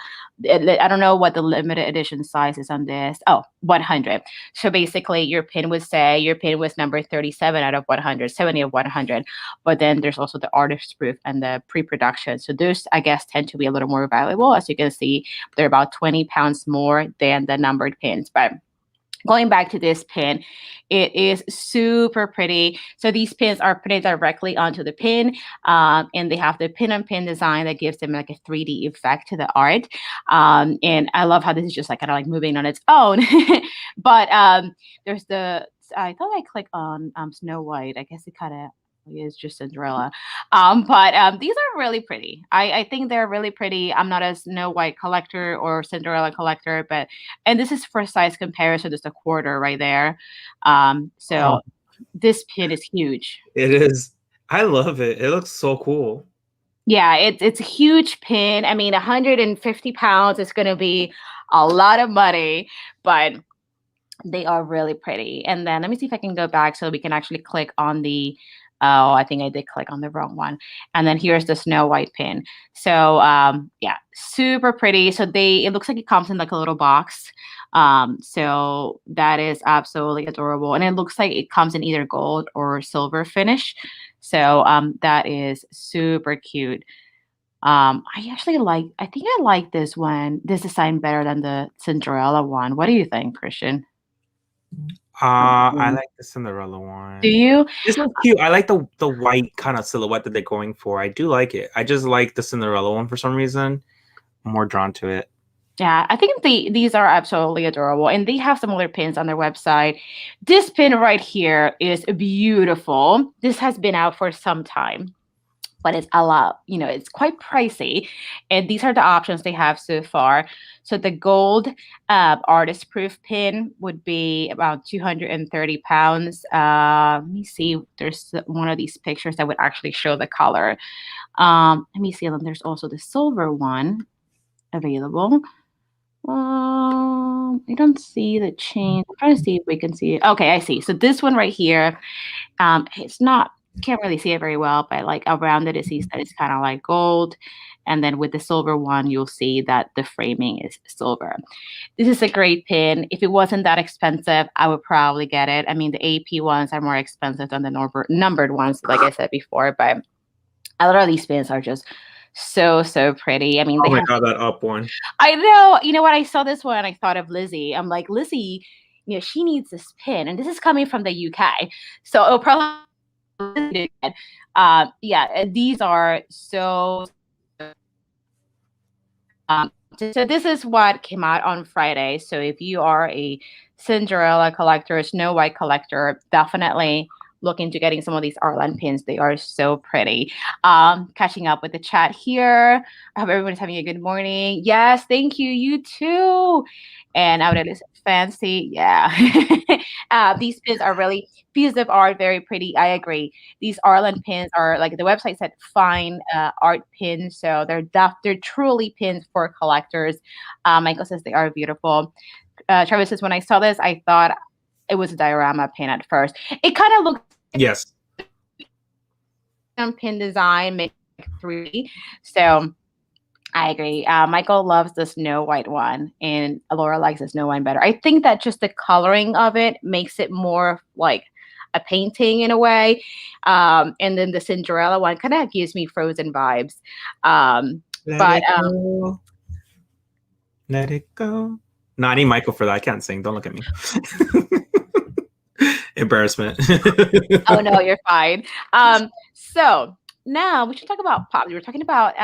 don't know what the limited edition size is on this. Oh, 100. So basically your pin would say your pin was number 37 out of 100, 70 of 100. But then there's also the artist proof and the pre-production. So those, I guess, tend to be a little more valuable. As you can see, they're about 20 pounds more than the numbered pins. But going back to this pin, it is super pretty. So these pins are printed directly onto the pin, and they have the pin-on-pin design that gives them like a 3D effect to the art. And I love how this is just like kind of like moving on its own. But there's I thought I clicked on Snow White. I guess it kind of It's just Cinderella. These are really pretty. I think they're really pretty. I'm not a Snow White collector or Cinderella collector, and this is for size comparison, just a quarter right there. So Oh, this pin is huge. it is. I love it. It looks so cool. Yeah, it's a huge pin. I mean, 150 pounds is going to be a lot of money, but they are really pretty. And then let me see if I can go back so we can actually click on the. Oh, I think I did click on the wrong one. And then here's the Snow White pin. So yeah, super pretty. So it looks like it comes in like a little box. So that is absolutely adorable. And it looks like it comes in either gold or silver finish. So that is super cute. I think I like this design better than the Cinderella one. What do you think, Christian? I Mm. like the Cinderella Do one. you? This is cute. I like the white kind of silhouette that they're going for. I do like it. I just like the Cinderella one for some reason. I'm more drawn to it. Yeah, I think these are absolutely adorable, and they have some other pins on their website. This pin right here is beautiful. This has been out for some time, but it's a lot, it's quite pricey. And these are the options they have so far. So the gold artist proof pin would be about 230 pounds. Let me see. There's one of these pictures that would actually show the color. Let me see. And then there's also the silver one available. I don't see the chain. I'm trying to see if we can see it. Okay, I see. So this one right here, it's not, can't really see it very well, but like around it, it sees that it's kind of like gold. And then with the silver one, you'll see that the framing is silver. This is a great pin. If it wasn't that expensive, I would probably get it. I mean, the AP ones are more expensive than the numbered ones, like I said before, but a lot of these pins are just so pretty. I mean, Oh they my have. god, that up one. I know. You know what? I saw this one. I thought of Lizzie. I'm like, Lizzie, she needs this pin, and this is coming from the UK, so it'll probably. Yeah, these are so. So this is what came out on Friday. So if you are a Cinderella collector, Snow White collector, definitely look into getting some of these Arlan pins. They are so pretty. Catching up with the chat here. I hope everyone's having a good morning. Yes, thank you. You too. And out of this fancy, yeah. These pins are really pieces of art, very pretty. I agree. These Arlan pins are, like the website said, fine art pins. So they're truly pins for collectors. Michael says they are beautiful. Travis says, when I saw this, I thought it was a diorama pin at first. It kind of looks Yes. pin design, make 3D. So I agree. Michael loves the Snow White one, and Laura likes the Snow White better. I think that just the coloring of it makes it more like a painting in a way. And then the Cinderella one kind of gives me Frozen vibes. Let it go. Let it go. No, I need Michael for that. I can't sing. Don't look at me. Embarrassment. Oh no, you're fine. So now we should talk about pop. We were talking about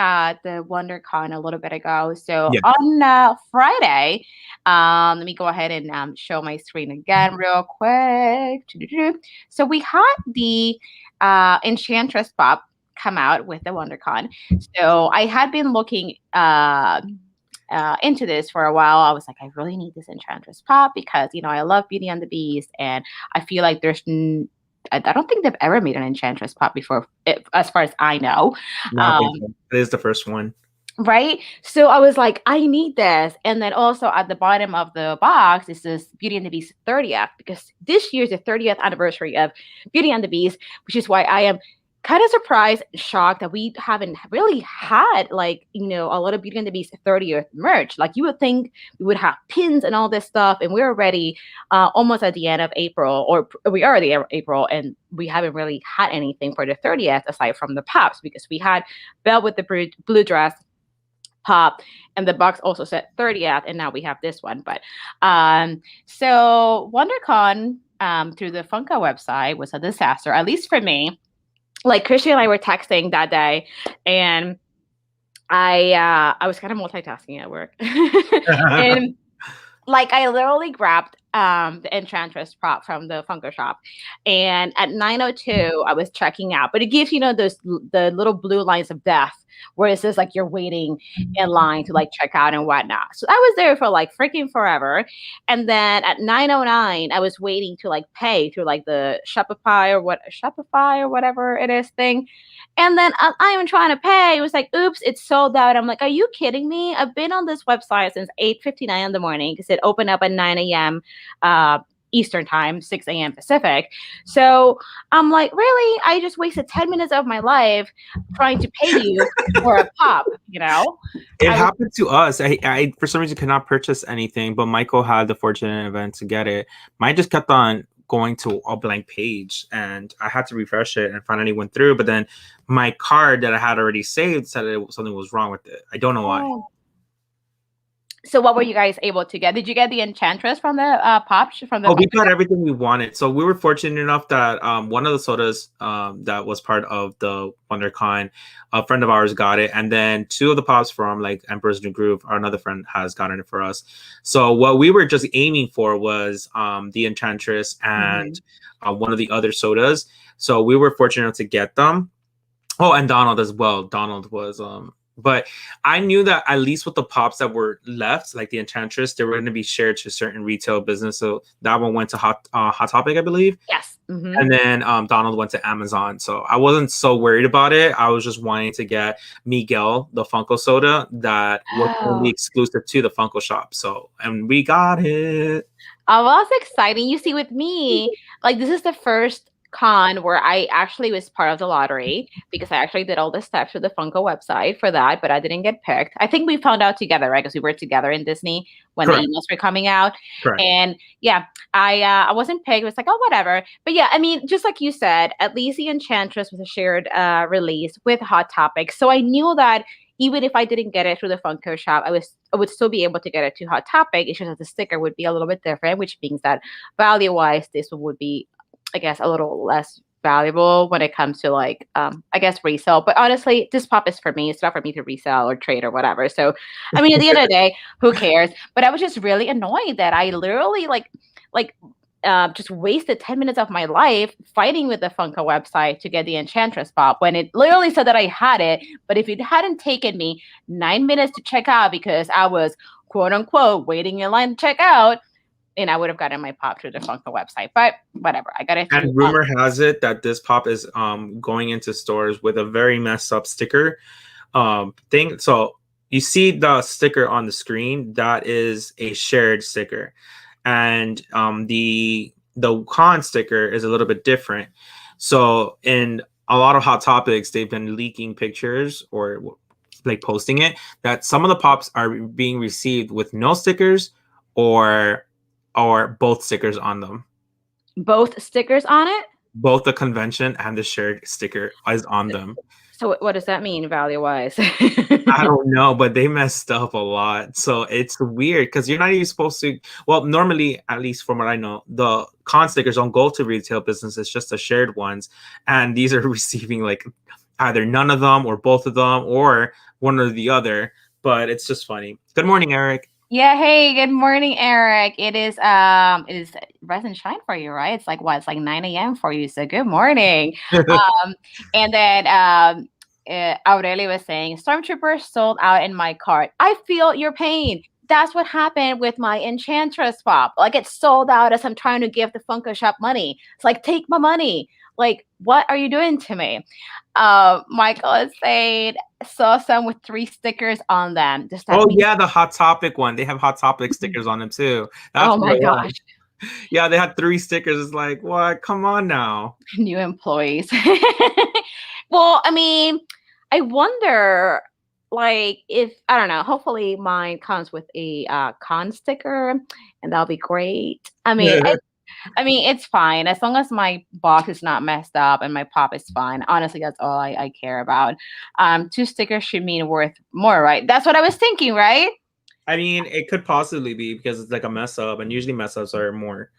the WonderCon a little bit ago. So Yeah. on Friday, let me go ahead and show my screen again real quick. So we had the Enchantress Pop come out with the WonderCon. So I had been looking into this for a while. I was like, I really need this Enchantress Pop because I love Beauty and the Beast, and I feel like I don't think they've ever made an Enchantress Pop before, as far as I know. No, it is the first one. Right? So I was like, I need this. And then also at the bottom of the box is this Beauty and the Beast 30th, because this year is the 30th anniversary of Beauty and the Beast, which is why I am kind of surprised and shocked that we haven't really had a lot of Beauty and the Beast 30th merch. Like you would think we would have pins and all this stuff, and we're already almost at the end of April, or we are at the end of April, and we haven't really had anything for the 30th aside from the pops, because we had Belle with the blue dress pop, and the box also said 30th, and now we have this one. But so WonderCon through the Funko website was a disaster, at least for me. Like Christian and I were texting that day, and I was kind of multitasking at work, and like I literally grabbed the Enchantress prop from the Funko shop. And at 9:02, I was checking out. But it gives, those the little blue lines of death where it says like you're waiting in line to like check out and whatnot. So I was there for like freaking forever. And then at 9:09, I was waiting to like pay through like the Shopify or whatever it is thing. And then I am trying to pay. It was like, oops, it's sold out. I'm like, are you kidding me? I've been on this website since 8:59 in the morning because it opened up at 9 a.m. Eastern time, 6 a.m. Pacific. So I'm like, really? I just wasted 10 minutes of my life trying to pay you for a pop, It happened to us. I for some reason could not purchase anything, but Michael had the fortunate event to get it. Mine just kept on going to a blank page, and I had to refresh it and finally went through. But then my card that I had already saved said something was wrong with it. I don't know why. So what were you guys able to get? Did you get the Enchantress from the pop from the? Oh, we got everything we wanted. So we were fortunate enough that one of the sodas that was part of the WonderCon, a friend of ours got it, and then two of the pops from like Emperor's New Groove, another friend has gotten it for us. So what we were just aiming for was the Enchantress and one of the other sodas. So we were fortunate enough to get them. Oh, and Donald as well. Donald was but I knew that at least with the pops that were left, like the Enchantress, they were going to be shared to certain retail business. So that one went to Hot Topic, I believe. Yes. Mm-hmm. And then Donald went to Amazon. So I wasn't so worried about it. I was just wanting to get Miguel, the Funko soda that was only exclusive to the Funko shop. So, and we got it. Oh, well, that's exciting. You see, with me, like this is the first con where I actually was part of the lottery because I actually did all the steps with the Funko website for that, but I didn't get picked. I think we found out together, right? Because we were together in Disney when Correct. The emails were coming out. Correct. And yeah, I wasn't picked. It was like, oh, whatever. But yeah, I mean, just like you said, at least the Enchantress was a shared release with Hot Topic. So I knew that even if I didn't get it through the Funko shop, I would still be able to get it to Hot Topic. It's just that the sticker would be a little bit different, which means that value-wise, this would be, I guess, a little less valuable when it comes to like, I guess, resale. But honestly, this pop is for me. It's not for me to resell or trade or whatever. So, I mean, at the end of the day, who cares? But I was just really annoyed that I literally just wasted 10 minutes of my life fighting with the Funko website to get the Enchantress pop when it literally said that I had it. But if it hadn't taken me 9 minutes to check out because I was quote unquote waiting in line to check out, and I would have gotten my pop through the Funko website. But whatever, I got it. And rumor has it that this pop is going into stores with a very messed up sticker thing. So you see the sticker on the screen, that is a shared sticker. And the con sticker is a little bit different. So in a lot of Hot Topics, they've been leaking pictures or like posting it that some of the pops are being received with no stickers or both stickers on them. Both stickers on it? Both the convention and the shared sticker is on them. So what does that mean value-wise? I don't know, but they messed up a lot. So it's weird because you're not even supposed to. Well, normally, at least from what I know, the con stickers don't go to retail businesses, just the shared ones. And these are receiving like either none of them or both of them or one or the other. But it's just funny. Good morning, Eric. Yeah, hey, good morning, Eric. It is rise and shine for you, right? It's like what? It's like 9 a.m. for you. So good morning. And then Aurelio was saying, Stormtrooper sold out in my cart. I feel your pain. That's what happened with my Enchantress pop. Like it sold out as I'm trying to give the Funko shop money. It's like, take my money. Like, what are you doing to me? Michael is saying, saw some with 3 stickers on them. Yeah, the Hot Topic one. They have Hot Topic stickers on them too. That's my gosh. Yeah, they had 3 stickers. It's like, what? Come on now. New employees. Well, I mean, I wonder, like, if, I don't know, hopefully mine comes with a con sticker, and that'll be great. I mean, it's fine. As long as my box is not messed up and my pop is fine. Honestly, that's all I care about. 2 stickers should mean worth more, right? That's what I was thinking, right? I mean, it could possibly be because it's like a mess up, and usually mess ups are more.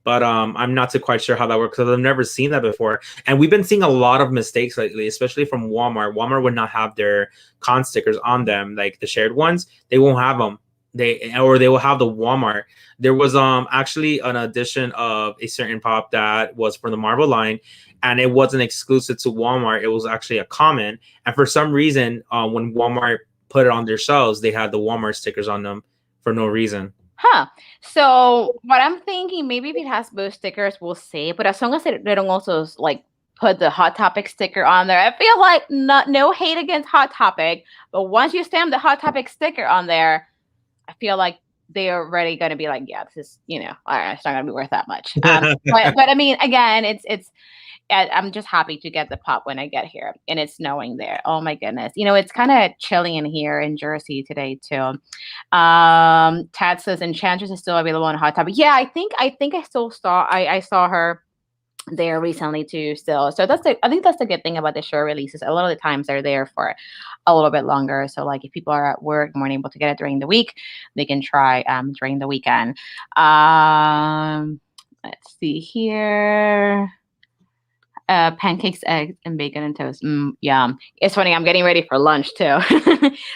But I'm not too quite sure how that works because I've never seen that before. And we've been seeing a lot of mistakes lately, especially from Walmart. Walmart would not have their con stickers on them, like the shared ones. They won't have them. they will have the Walmart. There was actually an edition of a certain pop that was from the Marvel line, and it wasn't exclusive to Walmart. It was actually a common, and for some reason, when Walmart put it on their shelves, they had the Walmart stickers on them for no reason. Huh. So what I'm thinking, maybe if it has both stickers, we'll see. But as long as they don't also like put the Hot Topic sticker on there, I feel like no hate against Hot Topic, but once you stamp the Hot Topic sticker on there, I feel like they're already going to be like, yeah, this is, all right, it's not going to be worth that much. But I mean, again, I'm just happy to get the pop when I get here, and it's snowing there. Oh my goodness. It's kind of chilly in here in Jersey today too. Tad says Enchantress is still available on Hot Topic. Yeah, I think I still saw her there recently too still. So I think that's the good thing about the show releases. A lot of the times they're there for a little bit longer. So like if people are at work and weren't able to get it during the week, they can try during the weekend. Let's see here. Pancakes, eggs, and bacon and toast. Yum. It's funny. I'm getting ready for lunch too.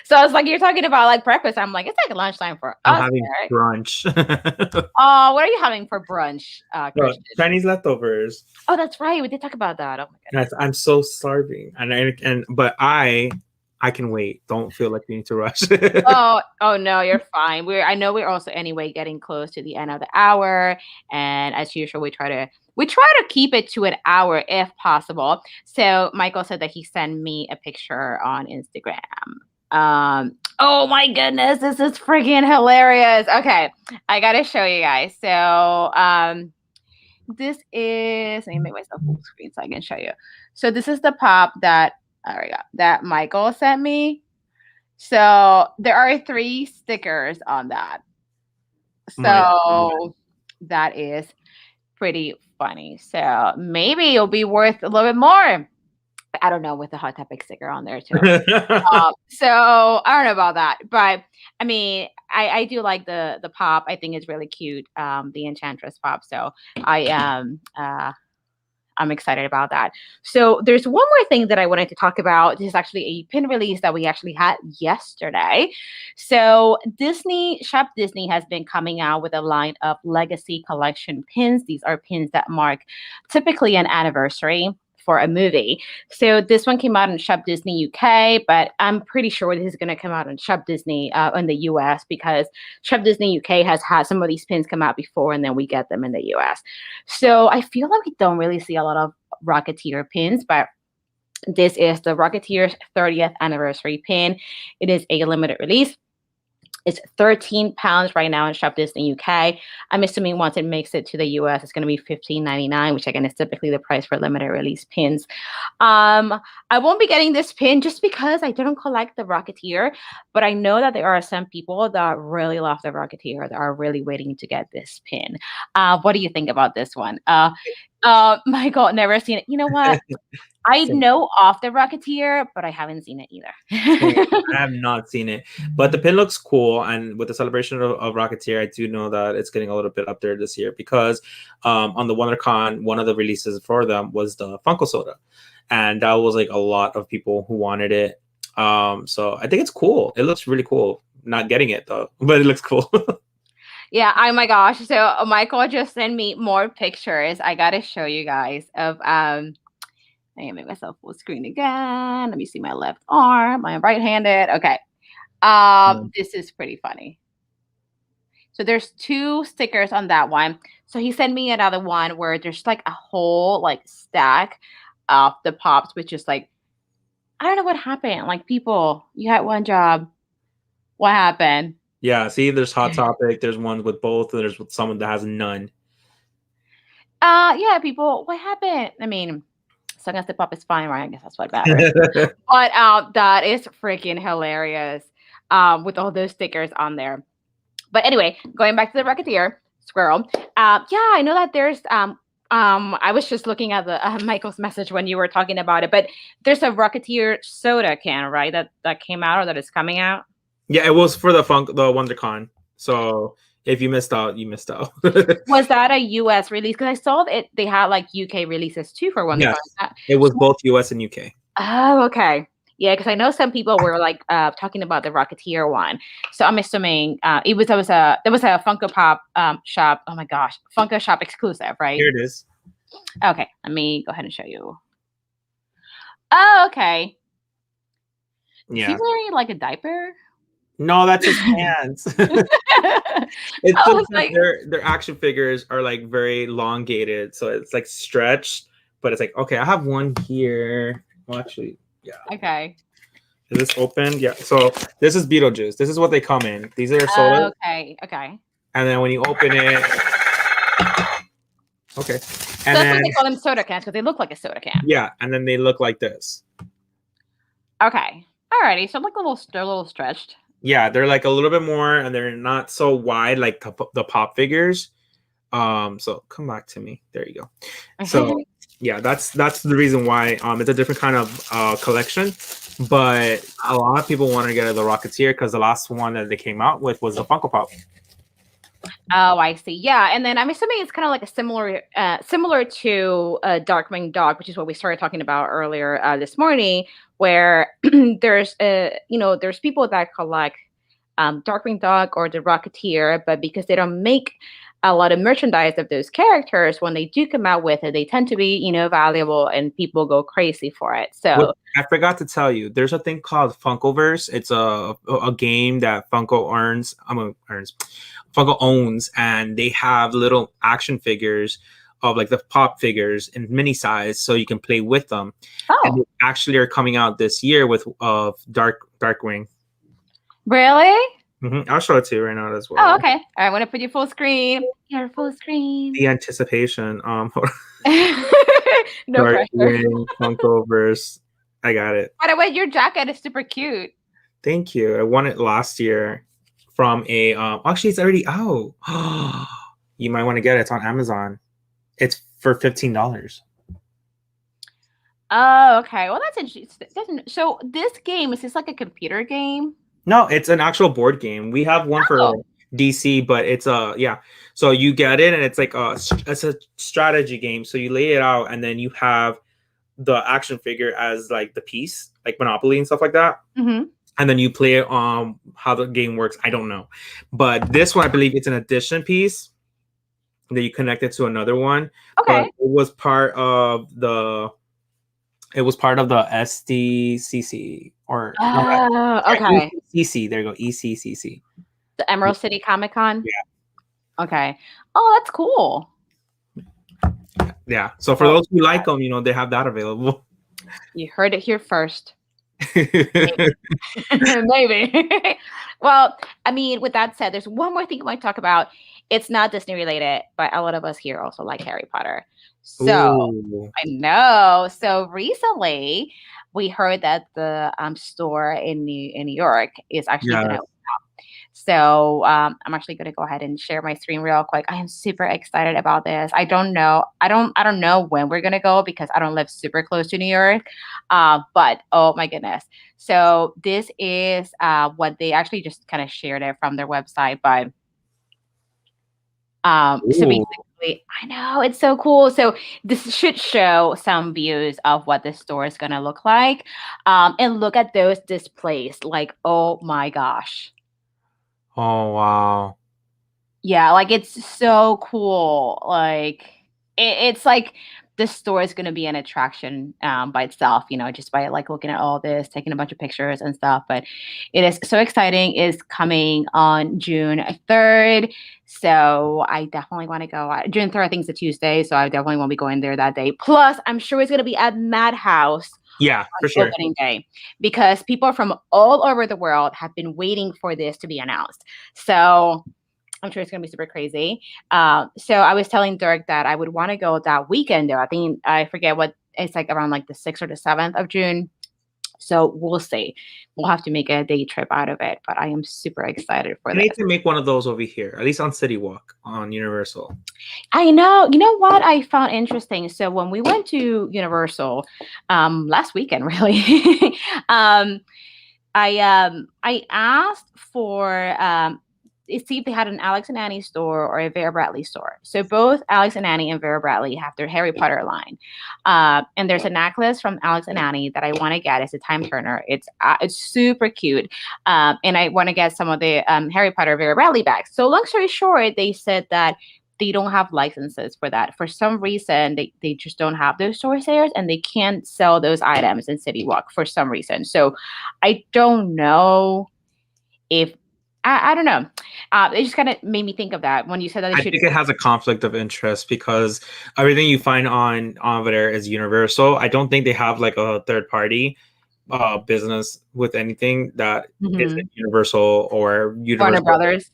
So I was like, you're talking about like breakfast. I'm like, it's like lunchtime for I'm us. having Right? brunch. What are you having for brunch, Christian? Chinese leftovers. Oh, that's right. We did talk about that. Oh my goodness. I'm so starving, but I can wait. Don't feel like you need to rush. Oh no, you're fine. I know we're also anyway getting close to the end of the hour, and as usual, we try to keep it to an hour if possible. So Michael said that he sent me a picture on Instagram. Oh my goodness, this is freaking hilarious. Okay, I gotta show you guys. So this is, let me make myself full screen so I can show you. So this is the pop that Michael sent me. So there are 3 stickers on that. So that is pretty funny. So maybe it'll be worth a little bit more. I don't know, with the Hot Topic sticker on there too. So I don't know about that, but I mean, I do like the pop. I think it's really cute. The Enchantress pop. So I'm excited about that. So there's one more thing that I wanted to talk about. This is actually a pin release that we actually had yesterday. So Shop Disney has been coming out with a line of legacy collection pins. These are pins that mark typically an anniversary for a movie. So this one came out in Shop Disney UK, but I'm pretty sure this is going to come out in Shop Disney in the US, because Shop Disney UK has had some of these pins come out before, and then we get them in the US. So I feel like we don't really see a lot of Rocketeer pins, but this is the Rocketeer's 30th anniversary pin. It is a limited release. It's £13 right now in Shop Disney UK. I'm assuming once it makes it to the US, it's going to be $15.99, which again is typically the price for limited release pins. I won't be getting this pin just because I don't collect the Rocketeer, but I know that there are some people that really love the Rocketeer that are really waiting to get this pin. What do you think about this one? Michael, never seen it. You know what? I know of the Rocketeer, but I haven't seen it either. I have not seen it, but the pin looks cool. And with the celebration of Rocketeer, I do know that it's getting a little bit up there this year, because on the WonderCon, one of the releases for them was the Funko Soda, and that was like a lot of people who wanted it. So I think it's cool. It looks really cool. Not getting it though, but it looks cool. Yeah, oh my gosh. So Michael just sent me more pictures. I gotta show you guys of I can make myself full screen again. Let me see my left arm. I'm right-handed. Okay. This is pretty funny. So there's 2 stickers on that one. So he sent me another one where there's like a whole like stack of the pops, which is like, I don't know what happened. Like, people, you had one job. What happened? Yeah, see, there's Hot Topic. There's one with both, and there's someone that has none. Yeah, people, what happened? I mean, as long as the pop is fine, right? I guess that's what matters. But that is freaking hilarious with all those stickers on there. But anyway, going back to the Rocketeer squirrel. Yeah, I know that there's I was just looking at the Michael's message when you were talking about it, but there's a Rocketeer soda can, right? That came out, or that is coming out. Yeah, it was for the WonderCon. So if you missed out, you missed out. Was that a US release? Because I saw that they had like UK releases too for WonderCon. Yes, it was both US and UK. Oh, okay. Yeah, because I know some people were like talking about the Rocketeer one. So I'm assuming there was a Funko Pop shop. Oh my gosh, Funko Shop exclusive, right? Here it is. Okay, let me go ahead and show you. Oh, okay. Is he Yeah. wearing like a diaper? No, that's his pants. It's I just was that like, their action figures are like very elongated, so it's like stretched. But it's like, okay, I have one here. Well, actually, yeah. okay. Is this open? Yeah. So this is Beetlejuice. This is what they come in. These are sodas, Okay, okay. and then when you open it, okay, So and that's why then they call them soda cans because they look like a soda can. yeah, and then they look like this. Okay. Alrighty. So like they're a little stretched. Yeah, they're like a little bit more, and they're not so wide like the pop figures. So come back to me. There you go. So yeah, that's the reason why it's a different kind of collection. But a lot of people want to get the Rocketeer because the last one that they came out with was the Funko Pop. Oh, I see. Yeah, and then I'm assuming it's kind of like a similar to Darkwing Dog, which is what we started talking about earlier this morning, where there's people that collect Darkwing Dog or the Rocketeer, but because they don't make a lot of merchandise of those characters, when they do come out with it, they tend to be valuable, and people go crazy for it. What So, I forgot to tell you, there's a thing called Funkoverse. It's a game that Funko owns, and they have little action figures of like the pop figures in mini size, so you can play with them. And oh, they actually are coming out this year with Darkwing. really? I'll show it to you right now as Oh, well. okay. I want to put you full screen. Here, full screen. The anticipation. No pressure. Darkwing Funkoverse. I got it. By the way, your jacket is super cute. Thank you. I won it last year from a actually it's already out. You might want to get it. It's on Amazon. It's for $15. Oh, okay. Well, that's interesting. So this game, is this like a computer game? No, it's an actual board game. We have one for Oh. DC, but it's yeah. So you get it, and it's like it's a strategy game. So you lay it out, and then you have the action figure as like the piece, like Monopoly and stuff like that. Mm-hmm. And then you play it how the game works. I don't know, but this one I believe it's an addition piece that you connect it to another one. But Okay. it was part of the SDCC or no, Oh, okay. ECCC. There you go, ECCC. The Emerald City Comic Con? Yeah. Okay. Oh, that's cool. Yeah. So for those who like them, they have that available. You heard it here first. Maybe. Well, I mean, with that said, there's one more thing I want to talk about. It's not Disney related, but a lot of us here also like Harry Potter. So Ooh. I know. So recently, we heard that the store in New York is actually going to. So I'm actually going to go ahead and share my screen real quick. I am super excited about this. I don't know. I don't know when we're going to go because I don't live super close to New York. But oh my goodness. So this is what they actually just kind of shared it from their website. But so basically, I know it's so cool. So this should show some views of what the store is going to look like. And look at those displays. Like, oh my gosh. Oh wow. Yeah, like it's so cool. Like it's like the store is going to be an attraction by itself, just by like looking at all this, taking a bunch of pictures and stuff. But it is so exciting. It's coming on June 3rd. So I definitely want to go. June 3rd, I think it's a Tuesday. So I definitely won't be going there that day. Plus, I'm sure it's going to be at Madhouse. Yeah, for sure. Opening day, because people from all over the world have been waiting for this to be announced. So I'm sure it's going to be super crazy. So I was telling Dirk that I would want to go that weekend though. I think I forget what it's like, around like the 6th or the 7th of June. So we'll see. We'll have to make a day trip out of it, but I am super excited for I this. need to make one of those over here, at least on City Walk on Universal. I know. You know what I found interesting? So when we went to Universal last weekend, really, I asked for see if they had an Alex and Annie store or a Vera Bradley store. So both Alex and Annie and Vera Bradley have their Harry Potter line. And there's a necklace from Alex and Annie that I want to get. It's a time turner. It's super cute. And I want to get some of the Harry Potter Vera Bradley bags. So long story short, they said that they don't have licenses for that. For some reason, they just don't have those stores there, and they can't sell those items in City Walk for some reason. So I don't know if I don't know. It just kind of made me think of that when you said that. I think it has a conflict of interest because everything you find on over there is Universal. I don't think they have like a third party business with anything that isn't Universal or Universal. Warner Brothers.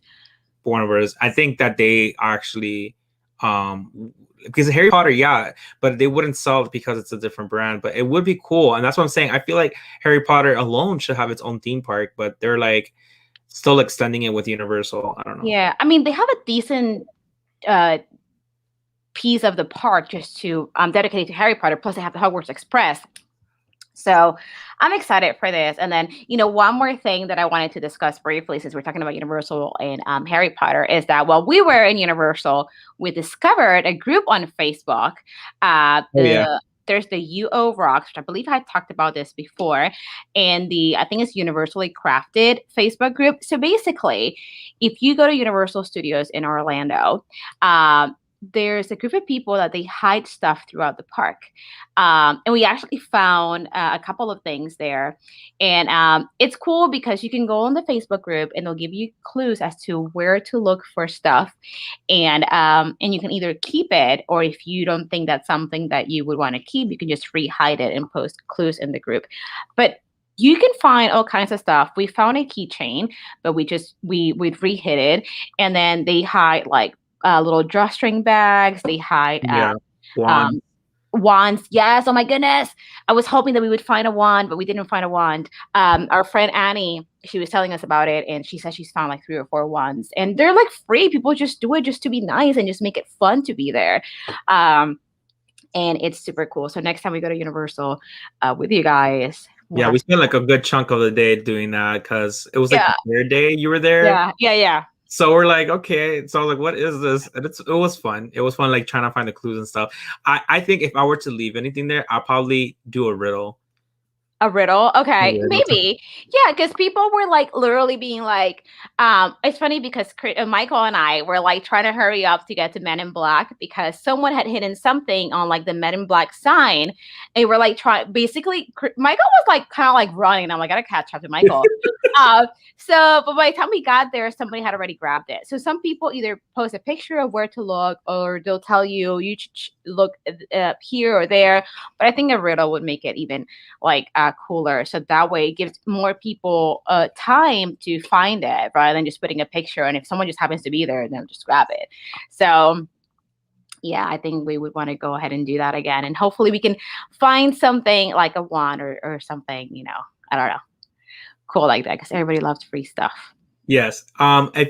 Warner Brothers. I think that they actually because Harry Potter, yeah, but they wouldn't sell it because it's a different brand. But it would be cool, and that's what I'm saying. I feel like Harry Potter alone should have its own theme park, but they're like still extending it with Universal. I don't know. Yeah, I mean they have a decent piece of the park just to dedicate to Harry Potter. Plus, they have the Hogwarts Express. So I'm excited for this. And then, one more thing that I wanted to discuss briefly, since we're talking about Universal and Harry Potter, is that while we were in Universal, we discovered a group on Facebook. There's the UO Rocks, which I believe I talked about this before, and I think it's Universally Crafted Facebook group. So basically, if you go to Universal Studios in Orlando, there's a group of people that they hide stuff throughout the park. And we actually found a couple of things there. And it's cool because you can go on the Facebook group and they'll give you clues as to where to look for stuff. And you can either keep it, or if you don't think that's something that you would want to keep, you can just re-hide it and post clues in the group. But you can find all kinds of stuff. We found a keychain, but we'd re-hid it. And then they hide like little drawstring bags. They hide wands. Yes. Oh my goodness. I was hoping that we would find a wand, but we didn't find a wand. Our friend Annie, she was telling us about it, and she said she's found like 3 or 4 wands, and they're like free. People just do it just to be nice and just make it fun to be there. And it's super cool. So next time we go to Universal with you guys. Yeah, we spent like a good chunk of the day doing that because it was like the third day you were there. Yeah. So we're like, okay. So I was like, what is this? And it was fun. It was fun, like trying to find the clues and stuff. I think if I were to leave anything there, I'll probably do a riddle. A riddle? Okay, maybe. Yeah, because people were like literally being like, it's funny because Michael and I were like trying to hurry up to get to Men in Black because someone had hidden something on like the Men in Black sign. And we're like basically, Michael was like kind of like running. I'm like, I gotta catch up to Michael. But by the time we got there, somebody had already grabbed it. So some people either post a picture of where to look, or they'll tell you should look here or there. But I think a riddle would make it even like cooler. So that way it gives more people time to find it rather than just putting a picture. And if someone just happens to be there, then just grab it. So yeah, I think we would want to go ahead and do that again. And hopefully we can find something like a wand or something, I don't know, cool like that, because everybody loves free stuff. Yes.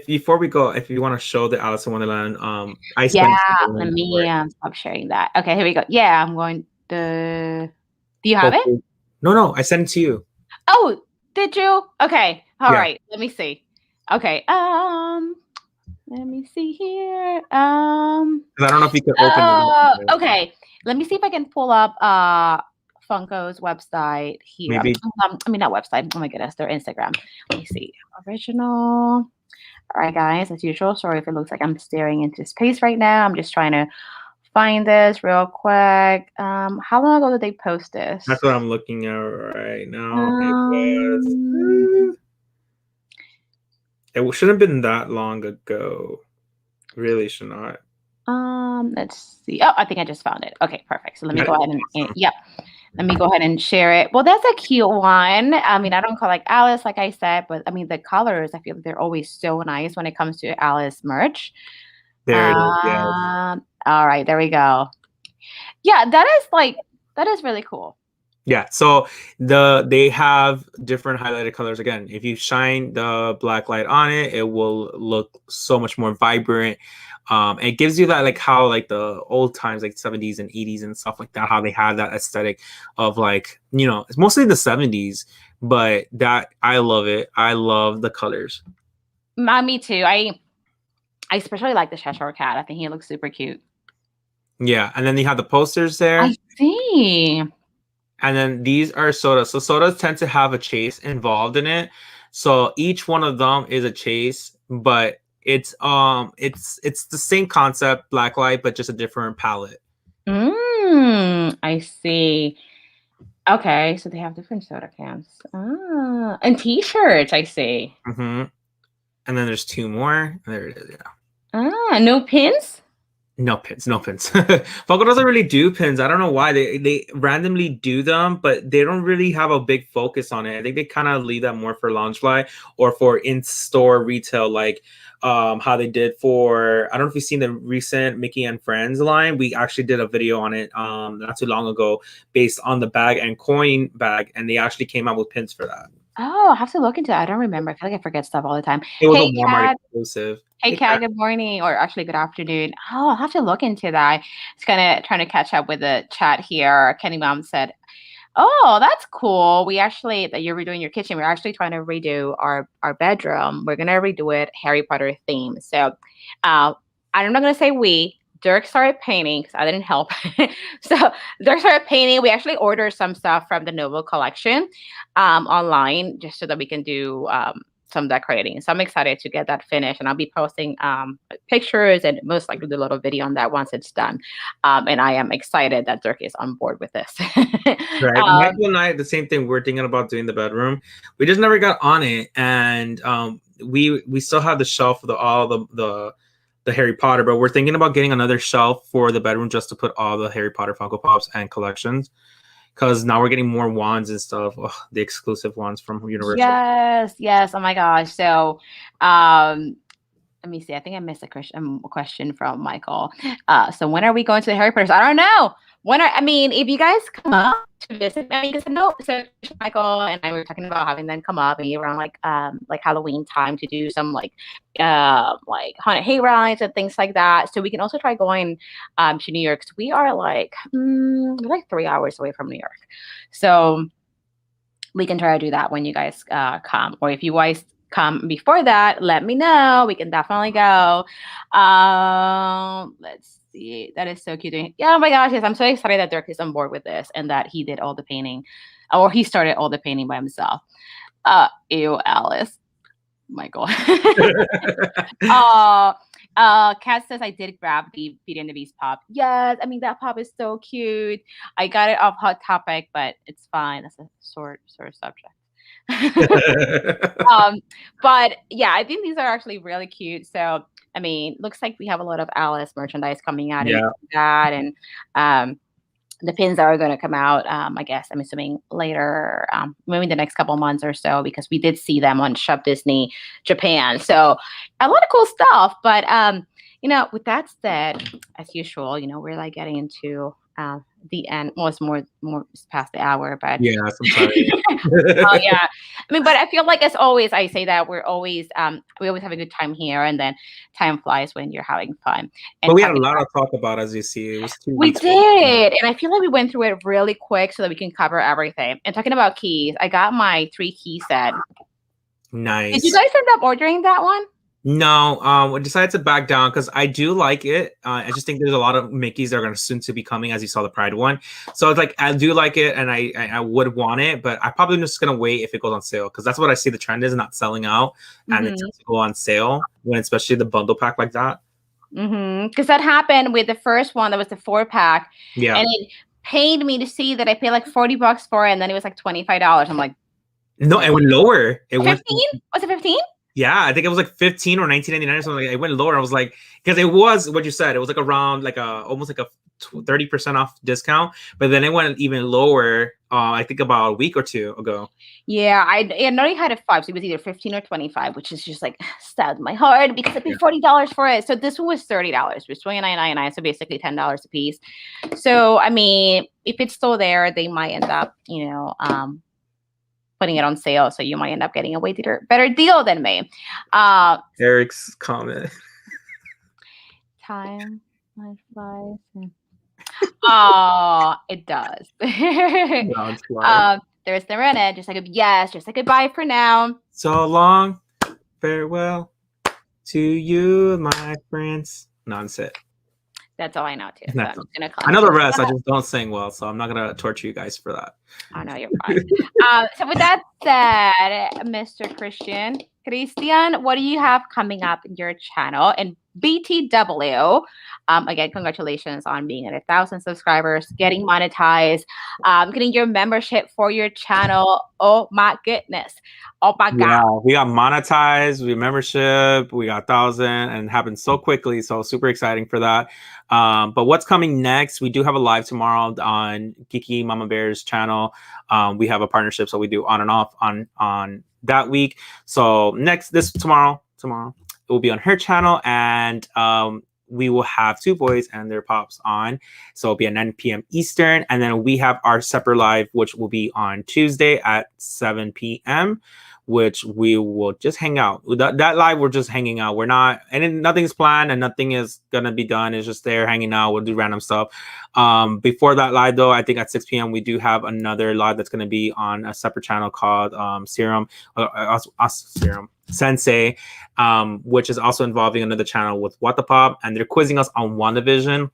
Before we go, if you want to show the Alice in Wonderland, let me stop sharing that. Okay, here we go. Yeah, I'm going to. Do you have it? No, I sent it to you. Oh, did you? Okay. All right. Let me see. Okay. Let me see here. I don't know if you can open it. Okay. Let me see if I can pull up Funko's website here. Maybe. Not website. Oh my goodness, their Instagram. Let me see. Original. All right, guys. As usual, sorry if it looks like I'm staring into space right now. I'm just trying to find this real quick. How long ago did they post this? That's what I'm looking at right now. It shouldn't have been that long ago. Really should not. Let's see. Oh, I think I just found it. Okay, perfect. So let me go ahead and let me go ahead and share it. Well, that's a cute one. I mean, I don't call like Alice, like I said, but I mean the colors, I feel like they're always so nice when it comes to Alice merch. There it is. Yes. All right, there we go. Yeah, that is really cool. Yeah, so they have different highlighted colors. Again, if you shine the black light on it, it will look so much more vibrant. It gives you that like how like the old times, like 70s and 80s and stuff like that, how they have that aesthetic of like, it's mostly the 70s, but that I love it. I love the colors. Me too. I especially like the Cheshire Cat. I think he looks super cute. Yeah, and then you have the posters I there. see. And then these are sodas. So sodas tend to have a chase involved in it. So each one of them is a chase, but it's the same concept, black light, but just a different palette. I see. Okay, so they have different soda cans. Ah, and t-shirts, I see. Hmm. And then there's two more. There it is. Yeah. Ah, no pins? No pins, no pins. Funko doesn't really do pins. I don't know why they randomly do them, but they don't really have a big focus on it. I think they kind of leave that more for Loungefly or for in-store retail, like how they did for. I don't know if you've seen the recent Mickey and Friends line. We actually did a video on it not too long ago, based on the bag and coin bag, and they actually came out with pins for that. Oh, I have to look into it. I don't remember. I feel like I forget stuff all the time. It was a Hey, Walmart Kat. exclusive. Hey, Hey, Kat, Kat. good morning, or actually good afternoon. Oh, I'll have to look into that. It's kind of trying to catch up with the chat here. Kenny Mom said, oh, that's cool. We actually, that you're redoing your kitchen. We're actually trying to redo our bedroom. We're gonna redo it Harry Potter theme. So, I'm not gonna say we. Dirk started painting because I didn't help. So Dirk started painting. We actually ordered some stuff from the Novo collection online just so that we can do some decorating. So I'm excited to get that finished, and I'll be posting pictures and most likely the little video on that once it's done. And I am excited that Dirk is on board with this. Right. um, Michael and I, the same thing. We're thinking about doing the bedroom. We just never got on it, and we still have the shelf of all the Harry Potter, but we're thinking about getting another shelf for the bedroom just to put all the Harry Potter Funko Pops and collections. Because now we're getting more wands and stuff, ugh, the exclusive ones from Universal. yes, yes. Oh my gosh. So, um, let me see. I think I missed a question from Michael. So when are we going to the Harry Potters? I don't know. I mean, if you guys come up to visit, I mean, because I know, so Michael and I were talking about having them come up maybe around like Halloween time to do some like haunted hay rides and things like that. So we can also try going to New York. So we are we're like 3 hours away from New York. So we can try to do that when you guys come, or if you guys come before that, let me know. We can definitely go. Let's see. That is so cute. Yeah, oh my gosh, yes, I'm so excited that Dirk is on board with this and that he did all the painting, or he started all the painting by himself. Ew, Alice. Michael. uh Kat says I did grab the Beauty and the Beast pop. Yes, I mean that pop is so cute. I got it off Hot Topic, but it's fine. That's a sort of subject. um, but yeah, I think these are actually really cute. So I mean, looks like we have a lot of Alice merchandise coming out and Yeah. that, and the pins are going to come out. I guess I'm assuming later, maybe the next couple months or so, because we did see them on Shop Disney Japan. So a lot of cool stuff. But with that said, as usual, we're like getting into the end. Well, it's more it's past the hour, but Yeah, I'm sorry. oh yeah. I mean, but I feel like as always, I say that we always have a good time here, and then time flies when you're having fun. But And we had a talking lot to talk about, as you see. It was two we weeks. did. And I feel like we went through it really quick so that we can cover everything. And talking about keys, I got my 3-key set. Did you Nice. guys end up ordering that one? No, I decided to back down because I do like it. I just think there's a lot of Mickeys that are going to soon to be coming, as you saw the Pride one. So it's like I do like it, and I would want it, but I probably just gonna wait if it goes on sale because that's what I see the trend is not selling out, and it tends to go on sale when especially the bundle pack like that. Because that happened with the first one. That was the 4-pack, Yeah. and it pained me to see that I paid like $40 for it, and then it was like $25. I'm like, No, it went lower. It went 15? Was it 15? Yeah, I think it was like 15 or 19.99 or something. It went lower. I was like, because it was what you said. It was like around like almost like a 30% off discount, but then it went even lower. I think about a week or two ago. Yeah, I know he had a 5, so it was either 15 or 25, which is just like stabbed my heart because I paid $40 for it. So this one was $30, which was $29.99, so basically $10 a piece. So I mean, if it's still there, they might end up, putting it on sale. So you might end up getting a way better deal than me. Eric's comment. Time flies. Oh, it does. There's the Rennet. Just like yes, just like goodbye for now. So long, farewell. To you, my friends. No, that's it. That's all I know too. So I'm That's just gonna I know concentrate the on rest. I that. just don't sing well, so I'm not gonna torture you guys for that. Oh no, you're fine. So with that said, Mr. Christian, what do you have coming up in your channel? And BTW, again, congratulations on being at 1,000 subscribers, getting monetized, getting your membership for your channel. Oh my goodness. Oh my God. Yeah, we got monetized, we membership, we got 1,000, and it happened so quickly. So super exciting for that. But what's coming next? We do have a live tomorrow on Geeky Mama Bear's channel. We have a partnership, so we do on and off on that week. So tomorrow it will be on her channel, and we will have two boys and their pops on. So it'll be at 9 p.m. Eastern, and then we have our separate live, which will be on Tuesday at 7 p.m. which we will just hang out. That live, we're just hanging out. We're not, and nothing's planned and nothing is gonna be done. It's just there hanging out. We'll do random stuff. Before that live, though, I think at 6 p.m. we do have another live that's gonna be on a separate channel called Serum Sensei, which is also involving another channel with What the Pop, and they're quizzing us on WandaVision.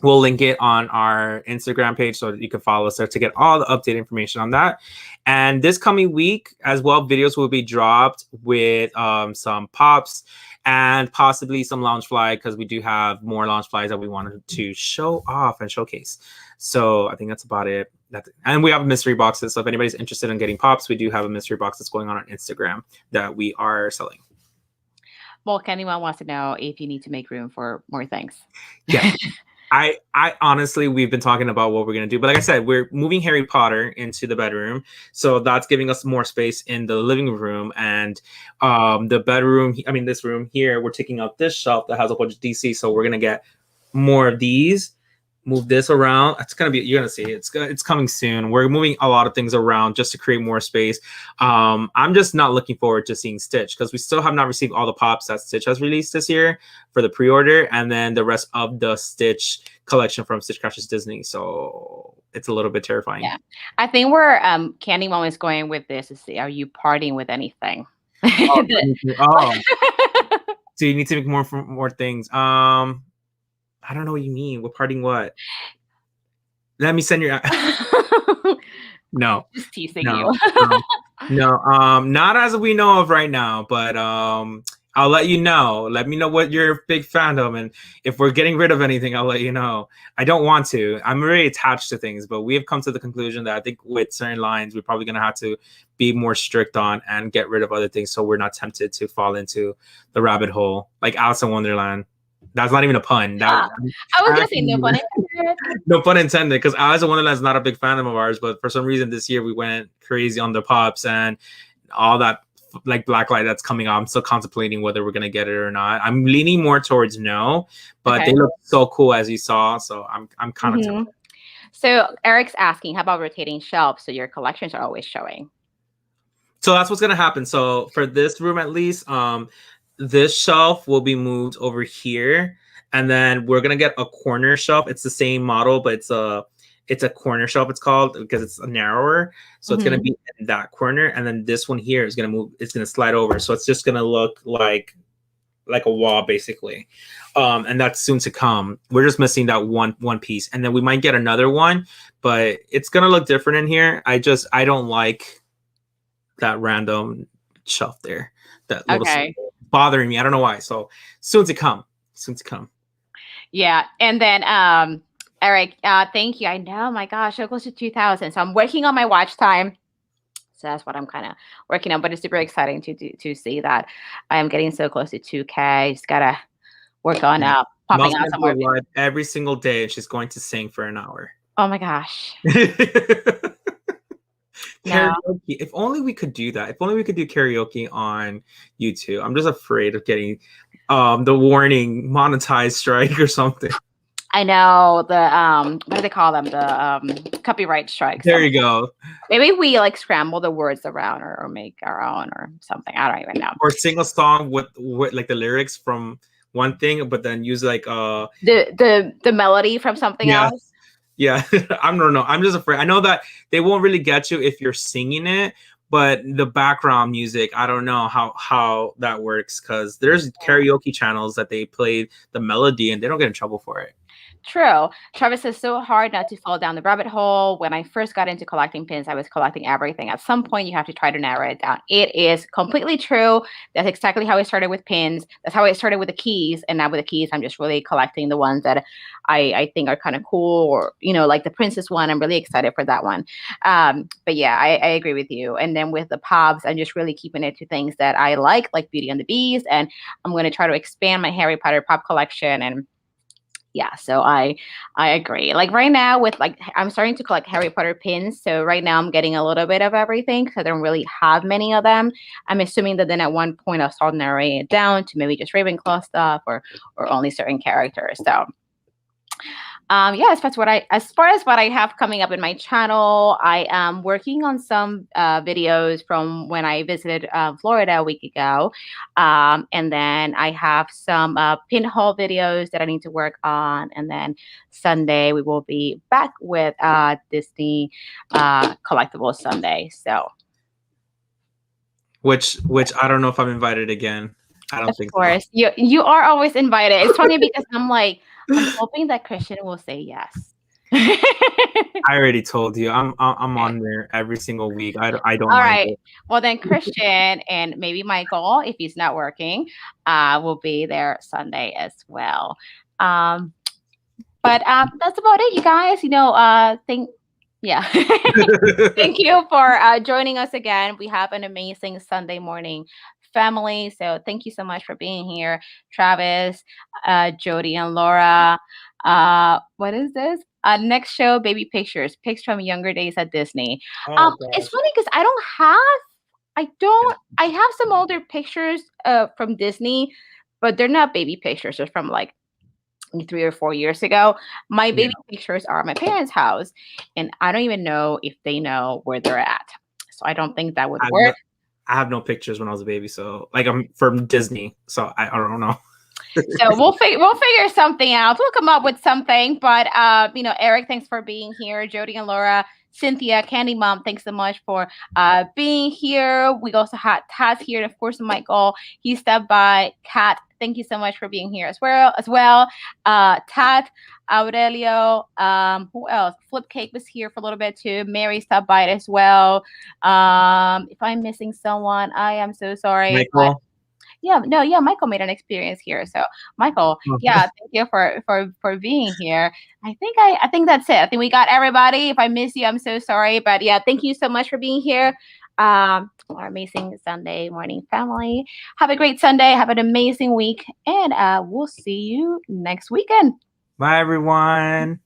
We'll link it on our Instagram page so that you can follow us there to get all the updated information on that. And this coming week as well, videos will be dropped with some pops and possibly some Loungefly, because we do have more Loungeflies that we wanted to show off and showcase. So I think that's about it. And we have mystery boxes. So if anybody's interested in getting pops, we do have a mystery box that's going on Instagram that we are selling. Well, anyone wants to know if you need to make room for more things. Yeah. I honestly, we've been talking about what we're going to do. But like I said, we're moving Harry Potter into the bedroom. So that's giving us more space in the living room. And the bedroom, this room here, we're taking out this shelf that has a bunch of DC. So we're going to get more of these. Move this around. It's gonna be, you're gonna see it's coming soon. We're moving a lot of things around just to create more space. I'm just not looking forward to seeing Stitch, because we still have not received all the pops that Stitch has released this year for the pre-order, and then the rest of the Stitch collection from Stitch Crashes Disney. So it's a little bit terrifying. Yeah, I think where Candy Mom is going with this is, are you partying with anything? Oh. So you need to make more things. I don't know what you mean. We're partying what? Let me send your. No. Just teasing no, you. no, not as we know of right now, but I'll let you know. Let me know what you're a big fan of, and if we're getting rid of anything, I'll let you know. I don't want to. I'm very attached to things, but we have come to the conclusion that I think with certain lines, we're probably going to have to be more strict on and get rid of other things, so we're not tempted to fall into the rabbit hole like Alice in Wonderland. That's not even a pun. I was gonna say no pun intended. No pun intended, because Alice in Wonderland is not a big fan of ours, but for some reason this year we went crazy on the pops and all that, like Blacklight that's coming out. I'm still contemplating whether we're gonna get it or not. I'm leaning more towards no, but they look so cool as you saw, so I'm kind of tempted. So Eric's asking, how about rotating shelves so your collections are always showing? So that's what's gonna happen. So for this room at least, this shelf will be moved over here, and then we're gonna get a corner shelf. It's the same model, but it's a corner shelf, it's called, because it's narrower. So it's gonna be in that corner, and then this one here is gonna move. It's gonna slide over, so it's just gonna look like a wall basically. And that's soon to come. We're just missing that one piece, and then we might get another one, but it's gonna look different in here. I don't like that random shelf there. That little bothering me. I don't know why. So soon to come. Yeah. And then Eric, thank you. I know, my gosh, so close to 2,000. So I'm working on my watch time. So that's what I'm kind of working on. But it's super exciting to see that I am getting so close to 2K. Just gotta work on popping out somewhere. Live every single day, and she's going to sing for an hour. Oh my gosh. Karaoke. If only we could do that. If only we could do karaoke on YouTube. I'm just afraid of getting the warning monetized strike or something. I know, the what do they call them? The copyright strikes. There you go. Maybe we like scramble the words around or make our own or something. I don't even know. Or sing a song with like the lyrics from one thing, but then use like the melody from something else. Yeah, I don't know. I'm just afraid. I know that they won't really get you if you're singing it, but the background music, I don't know how that works, because there's karaoke channels that they play the melody and they don't get in trouble for it. True. Travis is so hard not to fall down the rabbit hole. When I first got into collecting pins, I was collecting everything. At some point, you have to try to narrow it down. It is completely true. That's exactly how I started with pins. That's how I started with the keys. And now with the keys, I'm just really collecting the ones that I think are kind of cool, or, like the princess one. I'm really excited for that one. But yeah, I agree with you. And then with the pops, I'm just really keeping it to things that I like Beauty and the Beast. And I'm going to try to expand my Harry Potter pop collection. And yeah, so I agree. Like right now with I'm starting to collect Harry Potter pins. So right now I'm getting a little bit of everything because I don't really have many of them. I'm assuming that then at one point I'll start narrowing it down to maybe just Ravenclaw stuff or only certain characters. So yeah, as far as what I have coming up in my channel, I am working on some videos from when I visited Florida a week ago. And then I have some pin haul videos that I need to work on. And then Sunday, we will be back with Disney Collectibles Sunday. So, which I don't know if I'm invited again. I don't think so. Of course, you are always invited. It's funny because I'm hoping that Christian will say yes. I already told you. I'm on there every single week. I don't All mind right. it. Well, then Christian and maybe Michael, if he's not working, will be there Sunday as well. But that's about it, you guys. Yeah. Thank you for joining us again. We have an amazing Sunday morning family. So thank you so much for being here, Travis, Jody, and Laura. What is this? Next show, baby pictures, pics from younger days at Disney. It's funny because I have some older pictures from Disney, but they're not baby pictures. They're from 3 or 4 years ago. My baby pictures are at my parents' house, and I don't even know if they know where they're at. So I don't think that would work. I have no pictures when I was a baby, so I'm from Disney, so I don't know. So we'll figure something out. We'll come up with something. But Eric, thanks for being here. Jody and Laura, Cynthia, Candy Mom, thanks so much for being here. We also had Taz here, and of course Michael. He stepped by. Kat, thank you so much for being here as well. Tat, Aurelio, who else? Flipcake was here for a little bit too. Mary stopped by as well. If I'm missing someone, I am so sorry. Michael. Michael made an experience here. So Michael, thank you for being here. I think that's it. I think we got everybody. If I miss you, I'm so sorry. But yeah, thank you so much for being here. Our amazing Sunday morning family. Have a great Sunday. Have an amazing week. And we'll see you next weekend. Bye, everyone.